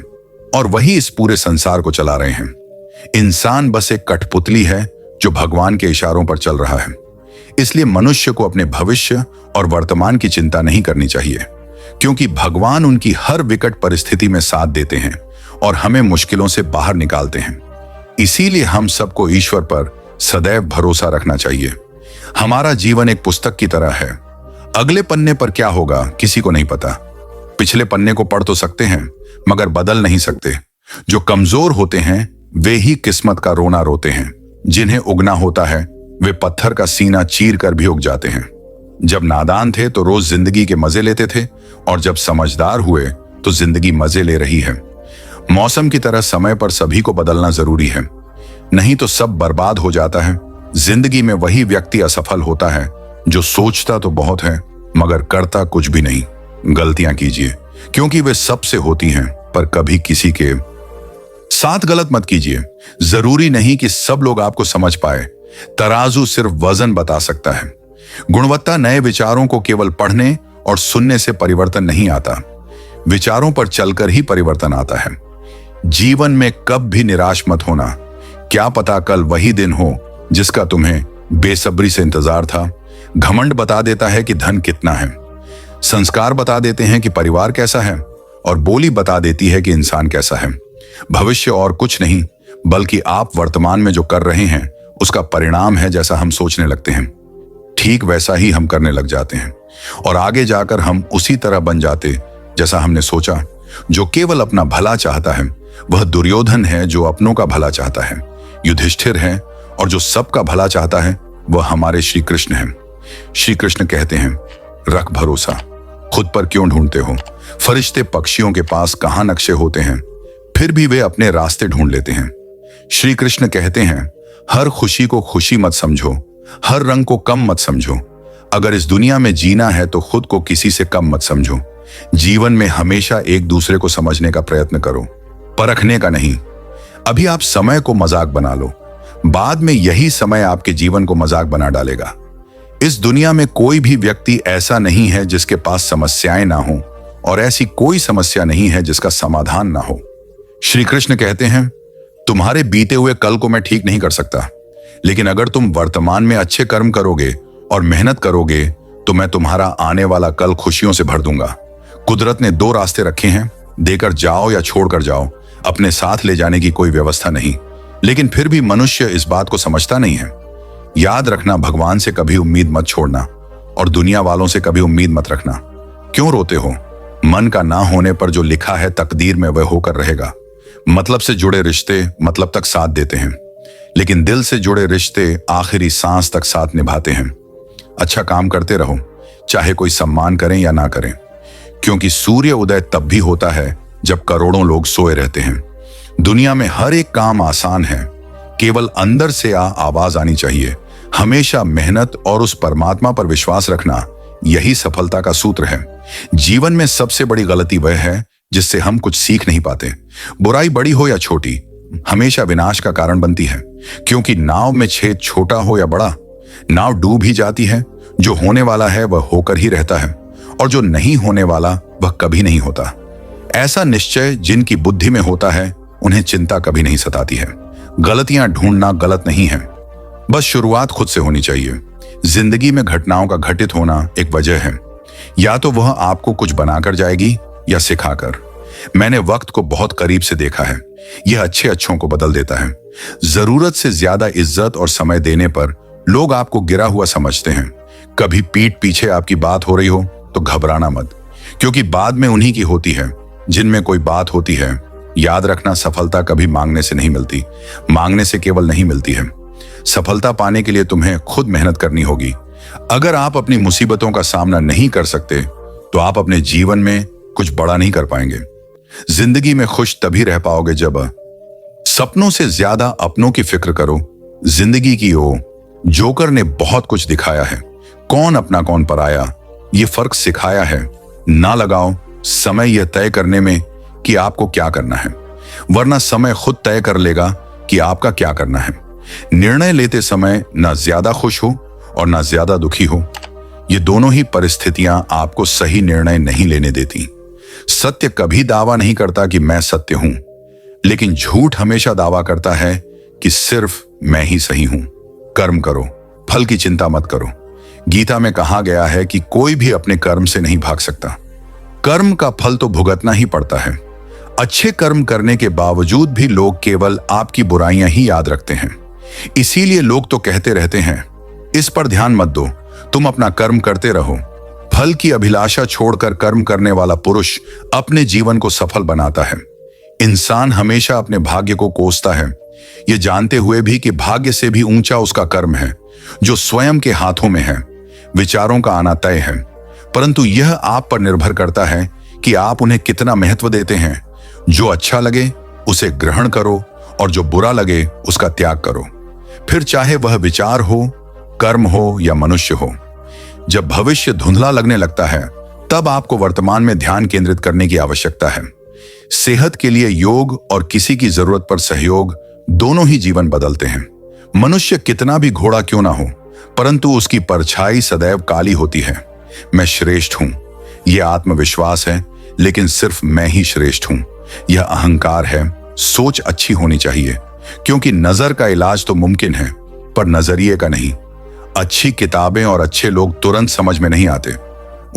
और वही इस पूरे संसार को चला रहे हैं। इंसान बस एक कठपुतली है जो भगवान के इशारों पर चल रहा है। इसलिए मनुष्य को अपने भविष्य और वर्तमान की चिंता नहीं करनी चाहिए, क्योंकि भगवान उनकी हर विकट परिस्थिति में साथ देते हैं और हमें मुश्किलों से बाहर निकालते हैं। इसीलिए हम सबको ईश्वर पर सदैव भरोसा रखना चाहिए। हमारा जीवन एक पुस्तक की तरह है। अगले पन्ने पर क्या होगा किसी को नहीं पता। पिछले पन्ने को पढ़ तो सकते हैं मगर बदल नहीं सकते। जो कमजोर होते हैं वे ही किस्मत का रोना रोते हैं। जिन्हें उगना होता है वे पत्थर का सीना चीर कर भी उग जाते हैं। जब नादान थे तो रोज जिंदगी के मजे लेते थे और जब समझदार हुए तो जिंदगी मजे ले रही है। मौसम की तरह समय पर सभी को बदलना जरूरी है, नहीं तो सब बर्बाद हो जाता है। जिंदगी में वही व्यक्ति असफल होता है जो सोचता तो बहुत है मगर करता कुछ भी नहीं। गलतियां कीजिए क्योंकि वे सबसे होती हैं, पर कभी किसी के साथ गलत मत कीजिए। जरूरी नहीं कि सब लोग आपको समझ पाए। तराजू सिर्फ वजन बता सकता है। गुणवत्ता नए विचारों को केवल पढ़ने और सुनने से परिवर्तन नहीं आता, विचारों पर चलकर ही परिवर्तन आता है। जीवन में कब भी निराश मत होना। क्या पता कल वही दिन हो जिसका तुम्हें बेसब्री से इंतजार था। घमंड बता देता है कि धन कितना है, संस्कार बता देते हैं कि परिवार कैसा है और बोली बता देती है कि इंसान कैसा है। भविष्य और कुछ नहीं बल्कि आप वर्तमान में जो कर रहे हैं उसका परिणाम है। जैसा हम सोचने लगते हैं ठीक वैसा ही हम करने लग जाते हैं और आगे जाकर हम उसी तरह बन जाते जैसा हमने सोचा। जो केवल अपना भला चाहता है वह दुर्योधन है, जो अपनों का भला चाहता है युधिष्ठिर है और जो सबका भला चाहता है वह हमारे श्री कृष्ण हैं। श्री कृष्ण कहते हैं, रख भरोसा, खुद पर क्यों ढूंढते हो। फरिश्ते पक्षियों के पास कहां नक्शे होते हैं, फिर भी वे अपने रास्ते ढूंढ लेते हैं। श्री कृष्ण कहते हैं, हर खुशी को खुशी मत समझो, हर रंग को कम मत समझो। अगर इस दुनिया में जीना है तो खुद को किसी से कम मत समझो। जीवन में हमेशा एक दूसरे को समझने का प्रयत्न करो, परखने का नहीं। अभी आप समय को मजाक बना लो, बाद में यही समय आपके जीवन को मजाक बना डालेगा। इस दुनिया में कोई भी व्यक्ति ऐसा नहीं है जिसके पास समस्याएं ना हो और ऐसी कोई समस्या नहीं है जिसका समाधान ना हो। श्री कृष्ण कहते हैं, तुम्हारे बीते हुए कल को मैं ठीक नहीं कर सकता, लेकिन अगर तुम वर्तमान में अच्छे कर्म करोगे और मेहनत करोगे तो मैं तुम्हारा आने वाला कल खुशियों से भर दूंगा। कुदरत ने दो रास्ते रखे हैं, देकर जाओ या छोड़कर जाओ। अपने साथ ले जाने की कोई व्यवस्था नहीं, लेकिन फिर भी मनुष्य इस बात को समझता नहीं है। याद रखना, भगवान से कभी उम्मीद मत छोड़ना और दुनिया वालों से कभी उम्मीद मत रखना। क्यों रोते हो? मन का ना होने पर जो लिखा है तकदीर में वह होकर रहेगा। मतलब से जुड़े रिश्ते मतलब तक साथ देते हैं, लेकिन दिल से जुड़े रिश्ते आखिरी सांस तक साथ निभाते हैं। अच्छा काम करते रहो, चाहे कोई सम्मान करें या ना करें, क्योंकि सूर्य उदय तब भी होता है जब करोड़ों लोग सोए रहते हैं। दुनिया में हर एक काम आसान है, केवल अंदर से आवाज आनी चाहिए। हमेशा मेहनत और उस परमात्मा पर विश्वास रखना, यही सफलता का सूत्र है। जीवन में सबसे बड़ी गलती वह है जिससे हम कुछ सीख नहीं पाते। बुराई बड़ी हो या छोटी, हमेशा विनाश का कारण बनती है, क्योंकि नाव में छेद छोटा हो या बड़ा, नाव डूब ही जाती है। जो होने वाला है वह होकर ही रहता है, और जो नहीं होने वाला वह कभी नहीं होता। ऐसा निश्चय जिनकी बुद्धि में होता है, उन्हें चिंता कभी नहीं सताती है। गलतियां ढूंढना गलत नहीं है, बस शुरुआत खुद से होनी चाहिए। जिंदगी में घटनाओं का घटित होना एक वजह है, या तो वह आपको कुछ बनाकर जाएगी या सिखाकर। मैंने वक्त को बहुत करीब से देखा है, यह अच्छे अच्छों को बदल देता है। जरूरत से ज्यादा इज्जत और समय देने पर लोग आपको गिरा हुआ समझते हैं। कभी पीठ पीछे आपकी बात हो रही हो तो घबराना मत, क्योंकि बाद में उन्हीं की होती है जिनमें कोई बात होती है। याद रखना, सफलता कभी मांगने से नहीं मिलती, मांगने से केवल नहीं मिलती है। सफलता पाने के लिए तुम्हें खुद मेहनत करनी होगी। अगर आप अपनी मुसीबतों का सामना नहीं कर सकते तो आप अपने जीवन में कुछ बड़ा नहीं कर पाएंगे। जिंदगी में खुश तभी रह पाओगे जब सपनों से ज्यादा अपनों की फिक्र करो। जिंदगी की ओ जोकर ने बहुत कुछ दिखाया है, कौन अपना कौन पराया, ये फर्क सिखाया है। ना लगाओ समय यह तय करने में कि आपको क्या करना है, वरना समय खुद तय कर लेगा कि आपका क्या करना है। निर्णय लेते समय ना ज्यादा खुश हो और ना ज्यादा दुखी हो। ये दोनों ही परिस्थितियां आपको सही निर्णय नहीं लेने देती। सत्य कभी दावा नहीं करता कि मैं सत्य हूं, लेकिन झूठ हमेशा दावा करता है कि सिर्फ मैं ही सही हूं। कर्म करो, फल की चिंता मत करो। गीता में कहा गया है कि कोई भी अपने कर्म से नहीं भाग सकता। कर्म का फल तो भुगतना ही पड़ता है। अच्छे कर्म करने के बावजूद भी लोग केवल आपकी बुराइयां ही याद रखते हैं। इसीलिए लोग तो कहते रहते हैं, इस पर ध्यान मत दो, तुम अपना कर्म करते रहो। फल की अभिलाषा छोड़कर कर्म करने वाला पुरुष अपने जीवन को सफल बनाता है। इंसान हमेशा अपने भाग्य को कोसता है, यह जानते हुए भी कि भाग्य से भी ऊंचा उसका कर्म है, जो स्वयं के हाथों में है। विचारों का आना तय है, परंतु यह आप पर निर्भर करता है कि आप उन्हें कितना महत्व देते हैं। जो अच्छा लगे उसे ग्रहण करो और जो बुरा लगे उसका त्याग करो। फिर चाहे वह विचार हो, कर्म हो या मनुष्य हो। जब भविष्य धुंधला लगने लगता है, तब आपको वर्तमान में ध्यान केंद्रित करने की आवश्यकता है। सेहत के लिए योग और किसी की जरूरत पर सहयोग, दोनों ही जीवन बदलते हैं। मनुष्य कितना भी घोड़ा क्यों ना हो, परंतु उसकी परछाई सदैव काली होती है। मैं श्रेष्ठ हूं, यह आत्मविश्वास है, लेकिन सिर्फ मैं ही श्रेष्ठ हूं, यह अहंकार है। सोच अच्छी होनी चाहिए, क्योंकि नजर का इलाज तो मुमकिन है, पर नजरिए का नहीं। अच्छी किताबें और अच्छे लोग तुरंत समझ में नहीं आते,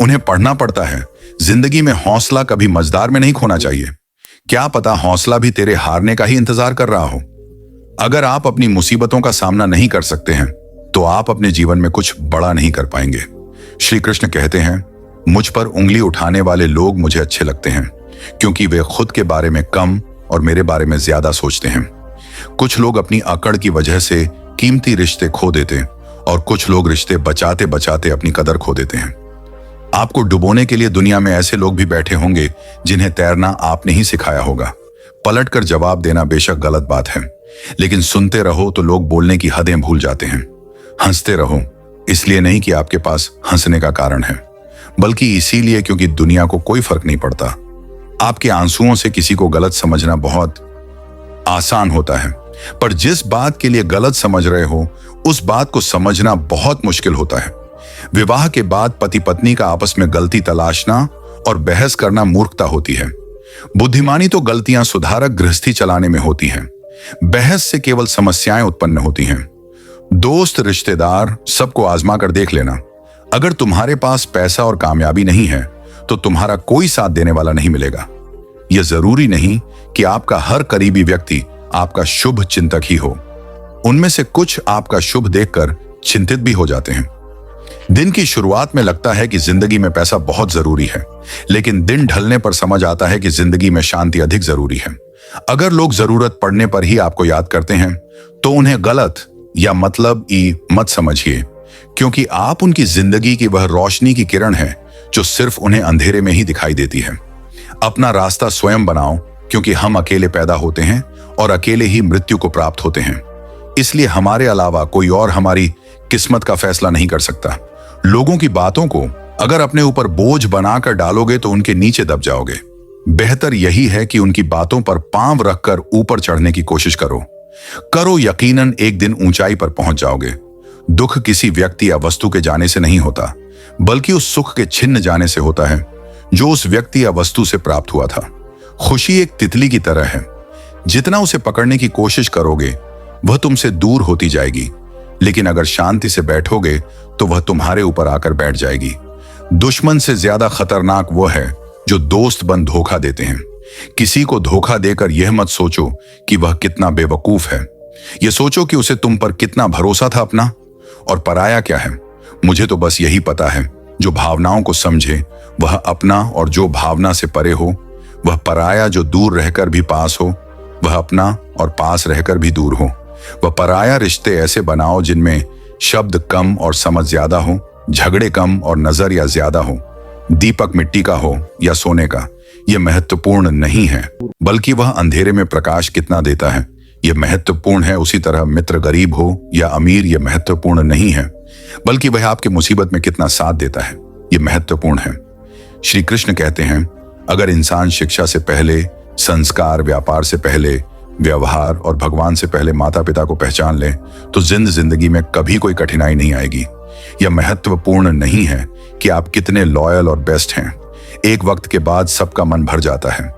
उन्हें पढ़ना पड़ता है। जिंदगी में हौसला कभी मजदार में नहीं खोना चाहिए। क्या पता हौसला भी तेरे हारने का ही इंतजार कर रहा हो। अगर आप अपनी मुसीबतों का सामना नहीं कर सकते हैं, तो आप अपने जीवन में कुछ बड़ा नहीं कर पाएंगे। श्री कृष्ण कहते हैं, मुझ पर उंगली उठाने वाले लोग मुझे अच्छे लगते हैं, क्योंकि वे खुद के बारे में कम और मेरे बारे में ज्यादा सोचते हैं। कुछ लोग अपनी अकड़ की वजह से कीमती रिश्ते खो देते, और कुछ लोग रिश्ते बचाते बचाते अपनी कदर खो देते हैं। आपको डुबोने के लिए दुनिया में ऐसे लोग भी बैठे होंगे जिन्हें तैरना आपने ही सिखाया होगा। पलटकर जवाब देना बेशक गलत बात है, लेकिन सुनते रहो तो लोग बोलने की हदें भूल जाते हैं। हंसते रहो, इसलिए नहीं कि आपके पास हंसने का कारण है, बल्कि इसीलिए क्योंकि दुनिया को कोई फर्क नहीं पड़ता। आपके आंसुओं से किसी को गलत समझना बहुत आसान होता है, पर जिस बात के लिए गलत समझ रहे हो उस बात को समझना बहुत मुश्किल होता है। विवाह के बाद पति पत्नी का आपस में गलती तलाशना और बहस करना मूर्खता होती है। बुद्धिमानी तो गलतियां सुधारक गृहस्थी चलाने में होती हैं। बहस से केवल समस्याएं उत्पन्न होती हैं। दोस्त, रिश्तेदार, सबको आजमा कर देख लेना। अगर तुम्हारे पास पैसा और कामयाबी नहीं है तो तुम्हारा कोई साथ देने वाला नहीं मिलेगा। यह जरूरी नहीं कि आपका हर करीबी व्यक्ति आपका शुभ चिंतक ही हो। उनमें से कुछ आपका शुभ देखकर चिंतित भी हो जाते हैं। दिन की शुरुआत में लगता है कि जिंदगी में पैसा बहुत जरूरी है, लेकिन दिन ढलने पर समझ आता है कि जिंदगी में शांति अधिक जरूरी है। अगर लोग जरूरत पड़ने पर ही आपको याद करते हैं तो उन्हें गलत या मतलब मत समझिए, क्योंकि आप उनकी जिंदगी की वह रोशनी की किरण है जो सिर्फ उन्हें अंधेरे में ही दिखाई देती है। अपना रास्ता स्वयं बनाओ, क्योंकि हम अकेले पैदा होते हैं और अकेले ही मृत्यु को प्राप्त होते हैं। इसलिए हमारे अलावा कोई और हमारी किस्मत का फैसला नहीं कर सकता। लोगों की बातों को अगर अपने ऊपर बोझ बनाकर डालोगे तो उनके नीचे दब जाओगे। बेहतर यही है कि उनकी बातों पर पांव रखकर ऊपर चढ़ने की कोशिश करो यकीनन एक दिन ऊंचाई पर पहुंच जाओगे। दुख किसी व्यक्ति या वस्तु के जाने से नहीं होता, बल्कि उस सुख के छिन्न जाने से होता है जो उस व्यक्ति या वस्तु से प्राप्त हुआ था। खुशी एक तितली की तरह है, जितना उसे पकड़ने की कोशिश करोगे वह तुमसे दूर होती जाएगी, लेकिन अगर शांति से बैठोगे तो वह तुम्हारे ऊपर आकर बैठ जाएगी। दुश्मन से ज्यादा खतरनाक वह है जो दोस्त बन धोखा देते हैं। किसी को धोखा देकर यह मत सोचो कि वह कितना बेवकूफ है, यह सोचो कि उसे तुम पर कितना भरोसा था अपना। और पराया क्या है? मुझे तो बस यही पता है, जो भावनाओं को समझे वह अपना, और जो भावना से परे हो वह पराया। जो दूर रहकर भी पास हो वह अपना, और पास रहकर भी दूर हो वह पराया। रिश्ते ऐसे बनाओ जिनमें शब्द कम और समझ ज्यादा हो, झगड़े कम और नजरिया ज्यादा हो। दीपक मिट्टी का हो या सोने का, यह महत्वपूर्ण नहीं है, बल्कि वह अंधेरे में प्रकाश कितना देता है यह महत्वपूर्ण है। उसी तरह मित्र गरीब हो या अमीर, यह महत्वपूर्ण नहीं है, बल्कि वह आपके मुसीबत में कितना साथ देता है यह महत्वपूर्ण है। श्री कृष्ण कहते हैं, अगर इंसान शिक्षा से पहले संस्कार, व्यापार से पहले व्यवहार और भगवान से पहले माता पिता को पहचान ले तो जिंदगी में कभी कोई कठिनाई नहीं आएगी। यह महत्वपूर्ण नहीं है कि आप कितने लॉयल और बेस्ट हैं। एक वक्त के बाद सबका मन भर जाता है।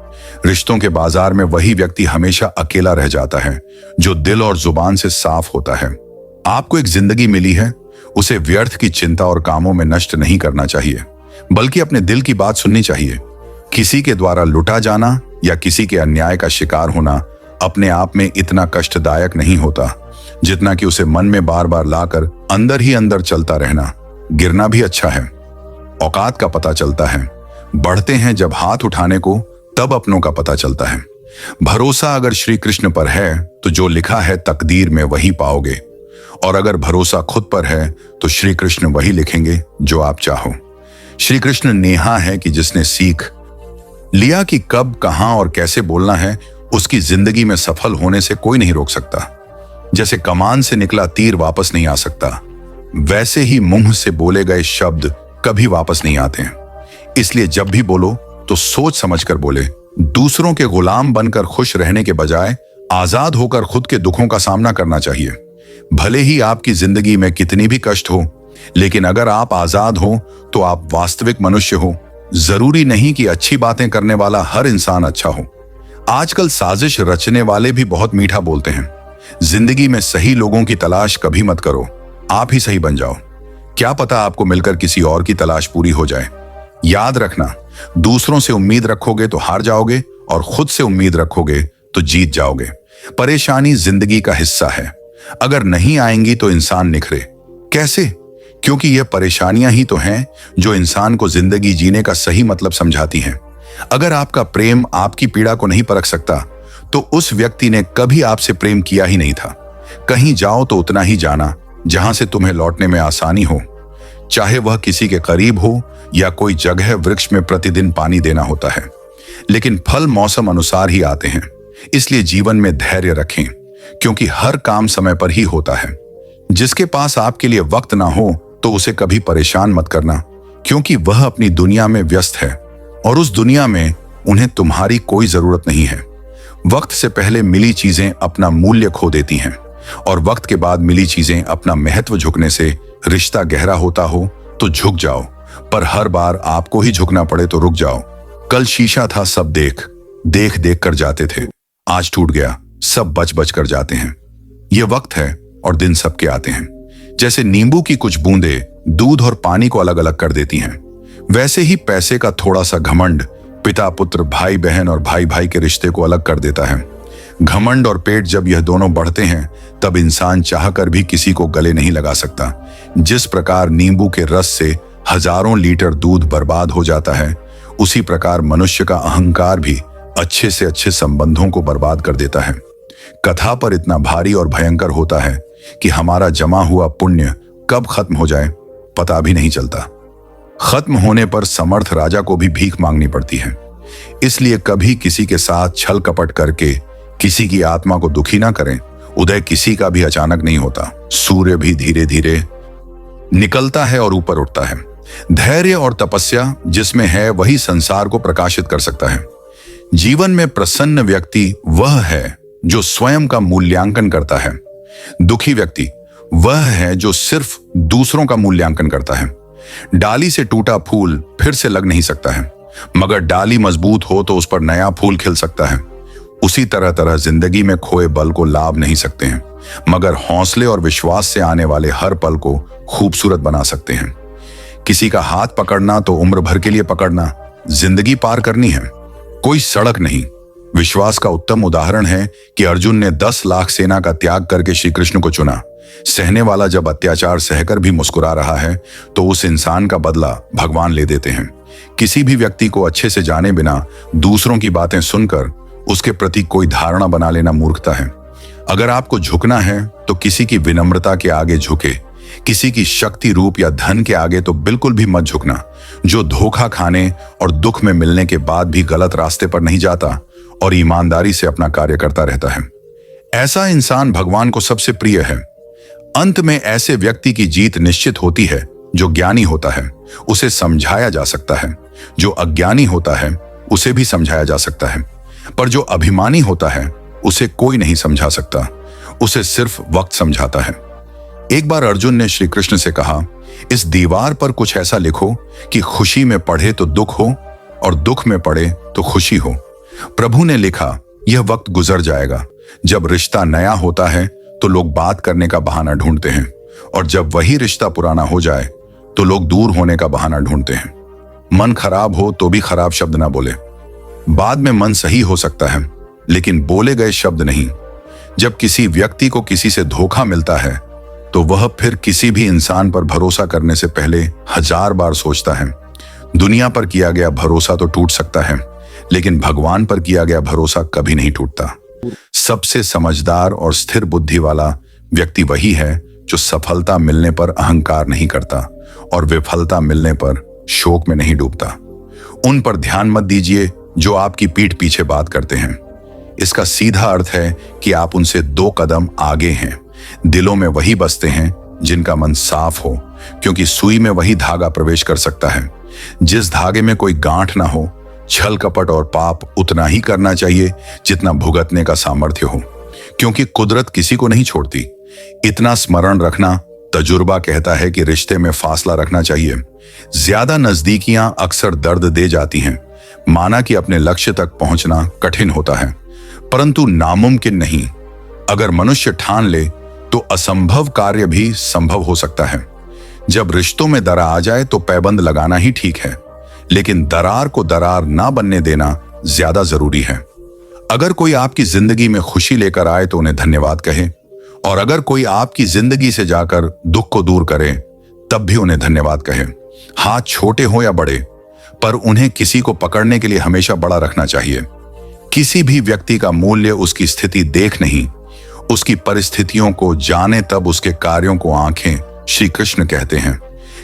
रिश्तों के बाजार में वही व्यक्ति हमेशा अकेला रह जाता है जो दिल और जुबान से साफ होता है। आपको एक जिंदगी मिली है, उसे व्यर्थ की चिंता और कामों में नष्ट नहीं करना चाहिए, बल्कि अपने दिल की बात सुननी चाहिए। किसी के द्वारा लुटा जाना या किसी के अन्याय का शिकार होना अपने आप में इतना कष्टदायक नहीं होता जितना कि उसे मन में बार बार लाकर अंदर ही अंदर चलता रहना। गिरना भी अच्छा है, औकात का पता चलता है। बढ़ते हैं जब हाथ उठाने को, तब अपनों का पता चलता है। भरोसा अगर श्री कृष्ण पर है तो जो लिखा है तकदीर में वही पाओगे, और अगर भरोसा खुद पर है तो श्री कृष्ण वही लिखेंगे जो आप चाहो। श्री कृष्ण नेहा है कि जिसने सीख लिया कि कब, कहां और कैसे बोलना है, उसकी जिंदगी में सफल होने से कोई नहीं रोक सकता। जैसे कमान से निकला तीर वापस नहीं आ सकता, वैसे ही मुंह से बोले गए शब्द कभी वापस नहीं आते हैं। इसलिए जब भी बोलो तो सोच समझकर बोले। दूसरों के गुलाम बनकर खुश रहने के बजाय आजाद होकर खुद के दुखों का सामना करना चाहिए। भले ही आपकी जिंदगी में कितनी भी कष्ट हो, लेकिन अगर आप आजाद हो तो आप वास्तविक मनुष्य हो। जरूरी नहीं कि अच्छी बातें करने वाला हर इंसान अच्छा हो। आजकल साजिश रचने वाले भी बहुत मीठा बोलते हैं। जिंदगी में सही लोगों की तलाश कभी मत करो, आप ही सही बन जाओ। क्या पता आपको मिलकर किसी और की तलाश पूरी हो जाए। याद रखना, दूसरों से उम्मीद रखोगे तो हार जाओगे, और खुद से उम्मीद रखोगे तो जीत जाओगे। परेशानी जिंदगी का हिस्सा है, अगर नहीं आएंगी तो इंसान निखरे। कैसे? क्योंकि यह परेशानियां ही तो हैं जो इंसान को जिंदगी जीने का सही मतलब समझाती हैं। अगर आपका प्रेम आपकी पीड़ा को नहीं परख सकता तो उस व्यक्ति ने कभी आपसे प्रेम किया ही नहीं था। कहीं जाओ तो उतना ही जाना जहां से तुम्हें लौटने में आसानी हो, चाहे वह किसी के करीब हो या कोई जगह वृक्ष में प्रतिदिन पानी देना होता है। लेकिन फल मौसम अनुसार ही आते हैं, इसलिए जीवन में धैर्य रखें, क्योंकि हर काम समय पर ही होता है। जिसके पास आपके लिए वक्त ना हो तो उसे कभी परेशान मत करना, क्योंकि वह अपनी दुनिया में व्यस्त है और उस दुनिया में उन्हें तुम्हारी कोई जरूरत नहीं है। वक्त से पहले मिली चीजें अपना मूल्य खो देती हैं, और वक्त के बाद मिली चीजें अपना महत्व झुकने से रिश्ता गहरा होता हो तो झुक जाओ, पर हर बार आपको ही झुकना पड़े तो रुक जाओ। कल शीशा था, सब देख देख कर जाते थे, आज टूट गया, सब बच बच कर जाते हैं। ये वक्त है और दिन सबके आते हैं। जैसे नींबू की कुछ बूंदें दूध और पानी को अलग अलग कर देती हैं, वैसे ही पैसे का थोड़ा सा घमंड पिता पुत्र, भाई बहन और भाई भाई के रिश्ते को अलग कर देता है। घमंड और पेट जब यह दोनों बढ़ते हैं तब इंसान चाहकर भी किसी को गले नहीं लगा सकता। जिस प्रकार नींबू के रस से हजारों लीटर दूध बर्बाद हो जाता है, उसी प्रकार मनुष्य का अहंकार भी अच्छे से अच्छे संबंधों को बर्बाद कर देता है। कथा पर इतना भारी और भयंकर होता है कि हमारा जमा हुआ पुण्य कब खत्म हो जाए पता भी नहीं चलता। खत्म होने पर समर्थ राजा को भी भीख मांगनी पड़ती है। इसलिए कभी किसी के साथ छल कपट करके किसी की आत्मा को दुखी ना करें, उदय किसी का भी अचानक नहीं होता। सूर्य भी धीरे धीरे निकलता है और ऊपर उठता है। धैर्य और तपस्या जिसमें है वही संसार को प्रकाशित कर सकता है। जीवन में प्रसन्न व्यक्ति वह है जो स्वयं का मूल्यांकन करता है। दुखी व्यक्ति वह है जो सिर्फ दूसरों का मूल्यांकन करता है। डाली से टूटा फूल फिर से लग नहीं सकता है, मगर डाली मजबूत हो तो उस पर नया फूल खिल सकता है। उसी तरह जिंदगी में खोए बल को लाभ नहीं सकते हैं, मगर हौसले और विश्वास से आने वाले हर पल को खूबसूरत बना सकते हैं। किसी का हाथ पकड़ना तो उम्र भर के लिए पकड़ना, जिंदगी पार करनी है, कोई सड़क नहीं। विश्वास का उत्तम उदाहरण है कि अर्जुन ने 10 लाख सेना का त्याग करके श्री कृष्ण को चुना। सहने वाला जब अत्याचार सहकर भी मुस्कुरा रहा है तो उस इंसान का बदला भगवान ले देते हैं। किसी भी व्यक्ति को अच्छे से जाने बिना दूसरों की बातें सुनकर उसके प्रति कोई धारणा बना लेना मूर्खता है। अगर आपको झुकना है तो किसी की विनम्रता के आगे झुके, किसी की शक्ति, रूप या धन के आगे तो बिल्कुल भी मत झुकना। जो धोखा खाने और दुख में मिलने के बाद भी गलत रास्ते पर नहीं जाता और ईमानदारी से अपना कार्य करता रहता है, ऐसा इंसान भगवान को सबसे प्रिय है। अंत में ऐसे व्यक्ति की जीत निश्चित होती है। जो ज्ञानी होता है उसे समझाया जा सकता है, जो अज्ञानी होता है उसे भी समझाया जा सकता है, पर जो अभिमानी होता है उसे कोई नहीं समझा सकता, उसे सिर्फ वक्त समझाता है। एक बार अर्जुन ने श्री कृष्ण से कहा, इस दीवार पर कुछ ऐसा लिखो कि खुशी में पढ़े तो दुख हो और दुख में पढ़े तो खुशी हो। प्रभु ने लिखा, यह वक्त गुजर जाएगा। जब रिश्ता नया होता है तो लोग बात करने का बहाना ढूंढते हैं, और जब वही रिश्ता पुराना हो जाए तो लोग दूर होने का बहाना ढूंढते हैं। मन खराब हो तो भी खराब शब्द ना बोले। बाद में मन सही हो सकता है, लेकिन बोले गए शब्द नहीं। जब किसी व्यक्ति को किसी से धोखा मिलता है तो वह फिर किसी भी इंसान पर भरोसा करने से पहले 1000 बार सोचता है। दुनिया पर किया गया भरोसा तो टूट सकता है, लेकिन भगवान पर किया गया भरोसा कभी नहीं टूटता। सबसे समझदार और स्थिर बुद्धि वाला व्यक्ति वही है जो सफलता मिलने पर अहंकार नहीं करता और विफलता मिलने पर शोक में नहीं डूबता। उन पर ध्यान मत दीजिए जो आपकी पीठ पीछे बात करते हैं। इसका सीधा अर्थ है कि आप उनसे 2 कदम आगे हैं। दिलों में वही बसते हैं जिनका मन साफ हो, क्योंकि सुई में वही धागा प्रवेश कर सकता है जिस धागे में कोई गांठ ना हो। छल कपट और पाप उतना ही करना चाहिए जितना भुगतने का सामर्थ्य हो, क्योंकि कुदरत किसी को नहीं छोड़ती। इतना स्मरण रखना, तजुर्बा कहता है कि रिश्ते में फासला रखना चाहिए। ज्यादा नजदीकियां अक्सर दर्द दे जाती हैं। माना कि अपने लक्ष्य तक पहुंचना कठिन होता है, परंतु नामुमकिन नहीं। अगर मनुष्य ठान ले तो असंभव कार्य भी संभव हो सकता है। जब रिश्तों में दरार आ जाए तो पैबंद लगाना ही ठीक है, लेकिन दरार को दरार ना बनने देना ज्यादा जरूरी है। अगर कोई आपकी जिंदगी में खुशी लेकर आए तो उन्हें धन्यवाद कहें, और अगर कोई आपकी जिंदगी से जाकर दुख को दूर करे तब भी उन्हें धन्यवाद कहें। हाथ छोटे हो या बड़े, पर उन्हें किसी को पकड़ने के लिए हमेशा बड़ा रखना चाहिए। किसी भी व्यक्ति का मूल्य उसकी स्थिति देख नहीं, उसकी परिस्थितियों को जाने तब उसके कार्यों को आंखें। श्री कृष्ण कहते हैं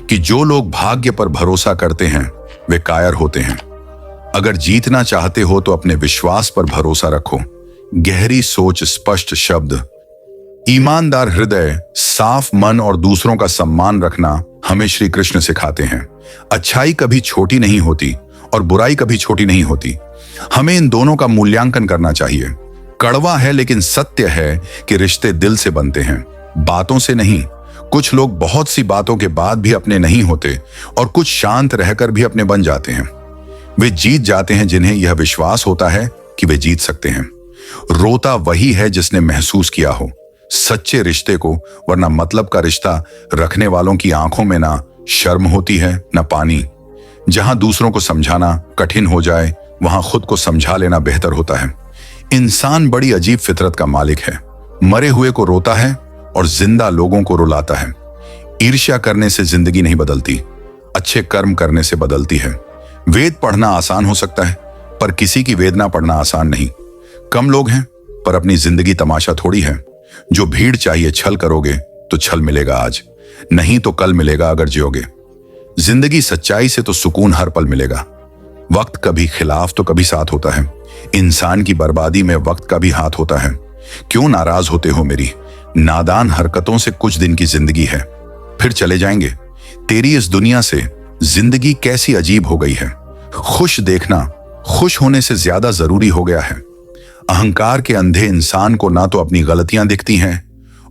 कि जो लोग भाग्य पर भरोसा करते हैं वे कायर होते हैं। अगर जीतना चाहते हो तो अपने विश्वास पर भरोसा रखो। गहरी सोच, स्पष्ट शब्द, ईमानदार हृदय, साफ मन और दूसरों का सम्मान रखना हमें श्री कृष्ण सिखाते हैं। अच्छाई कभी छोटी नहीं होती और बुराई कभी छोटी नहीं होती। हमें इन दोनों का मूल्यांकन करना चाहिए। कड़वा है लेकिन सत्य है कि रिश्ते दिल से बनते हैं, बातों से नहीं। कुछ लोग बहुत सी बातों के बाद भी अपने नहीं होते और कुछ शांत रहकर भी अपने बन जाते हैं। वे जीत जाते हैं जिन्हें यह विश्वास होता है कि वे जीत सकते हैं। रोता वही है जिसने महसूस किया हो सच्चे रिश्ते को, वरना मतलब का रिश्ता रखने वालों की आंखों में ना शर्म होती है ना पानी। जहां दूसरों को समझाना कठिन हो जाए वहां खुद को समझा लेना बेहतर होता है। इंसान बड़ी अजीब फितरत का मालिक है। मरे हुए को रोता है और जिंदा लोगों को रुलाता है। ईर्ष्या करने से जिंदगी नहीं बदलती, अच्छे कर्म करने से बदलती है। वेद पढ़ना आसान हो सकता है, पर किसी की वेदना पढ़ना आसान नहीं। कम लोग हैं, पर अपनी जिंदगी तमाशा थोड़ी है। जो भीड़ चाहिए छल करोगे तो छल मिलेगा आज, नहीं तो कल मिलेगा अगर जियोगे। जिंदगी सच्चाई से तो सुकून हर पल मिलेगा। वक्त कभी खिलाफ तो कभी साथ होता है। इंसान की बर्बादी में वक्त का भी हाथ होता है। क्यों नाराज होते हो मेरी नादान हरकतों से? कुछ दिन की जिंदगी है, फिर चले जाएंगे। तेरी इस दुनिया से जिंदगी कैसी अजीब हो गई है। खुश देखना खुश होने से ज्यादा जरूरी हो गया है। अहंकार के अंधे इंसान को ना तो अपनी गलतियां दिखती हैं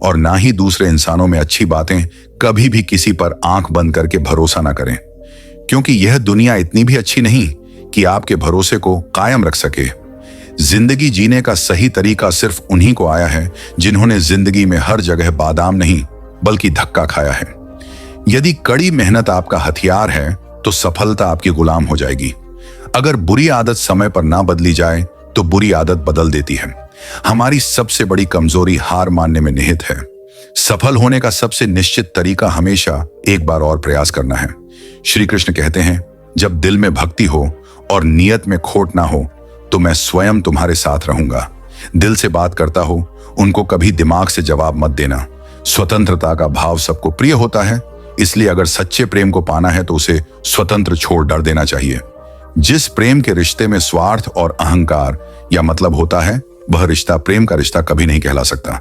और ना ही दूसरे इंसानों में अच्छी बातें। कभी भी किसी पर आंख बंद करके भरोसा ना करें, क्योंकि यह दुनिया इतनी भी अच्छी नहीं कि आपके भरोसे को कायम रख सके। जिंदगी जीने का सही तरीका सिर्फ उन्हीं को आया है जिन्होंने जिंदगी में हर जगह बादाम नहीं बल्कि धक्का खाया है। यदि कड़ी मेहनत आपका हथियार है तो सफलता आपकी गुलाम हो जाएगी। अगर बुरी आदत समय पर ना बदली जाए तो बुरी आदत बदल देती है। हमारी सबसे बड़ी कमजोरी हार मानने में निहित है। सफल होने का सबसे निश्चित तरीका हमेशा एक बार और प्रयास करना है। श्री कृष्ण कहते हैं, जब दिल में भक्ति हो और नियत में खोट ना हो तो मैं स्वयं तुम्हारे साथ रहूंगा। दिल से बात करता हो, उनको कभी दिमाग से जवाब मत देना। स्वतंत्रता का भाव सबको प्रिय होता है, इसलिए अगर सच्चे प्रेम को पाना है तो उसे स्वतंत्र छोड़ डर देना चाहिए। जिस प्रेम के रिश्ते में स्वार्थ और अहंकार या मतलब होता है, वह रिश्ता प्रेम का रिश्ता कभी नहीं कहला सकता,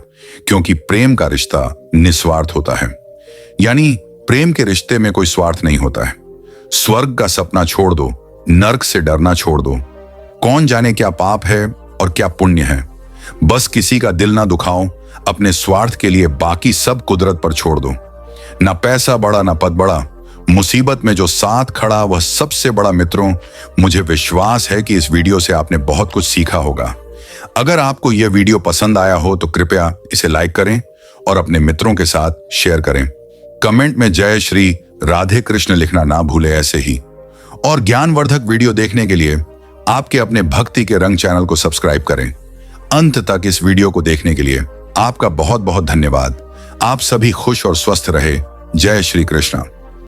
क्योंकि प्रेम का रिश्ता निस्वार्थ होता है। यानी प्रेम के रिश्ते में कोई स्वार्थ नहीं होता है। स्वर्ग का सपना छोड़ दो, नर्क से डरना छोड़ दो। कौन जाने क्या पाप है और क्या पुण्य है। बस किसी का दिल ना दुखाओ, अपने स्वार्थ के लिए बाकी सब कुदरत पर छोड़ दो। ना पैसा बड़ा ना पद बड़ा, मुसीबत में जो साथ खड़ा वह सबसे बड़ा। मित्रों, मुझे विश्वास है कि इस वीडियो से आपने बहुत कुछ सीखा होगा। अगर आपको यह वीडियो पसंद आया हो तो कृपया इसे लाइक करें और अपने मित्रों के साथ शेयर करें। कमेंट में जय श्री राधे कृष्ण लिखना ना भूले ऐसे ही। और ज्ञानवर्धक वीडियो देखने के लिए आपके अपने भक्ति के रंग चैनल को सब्सक्राइब करें। अंत तक इस वीडियो को देखने के लिए आपका बहुत बहुत धन्यवाद। आप सभी खुश और स्वस्थ रहे। जय श्री कृष्ण।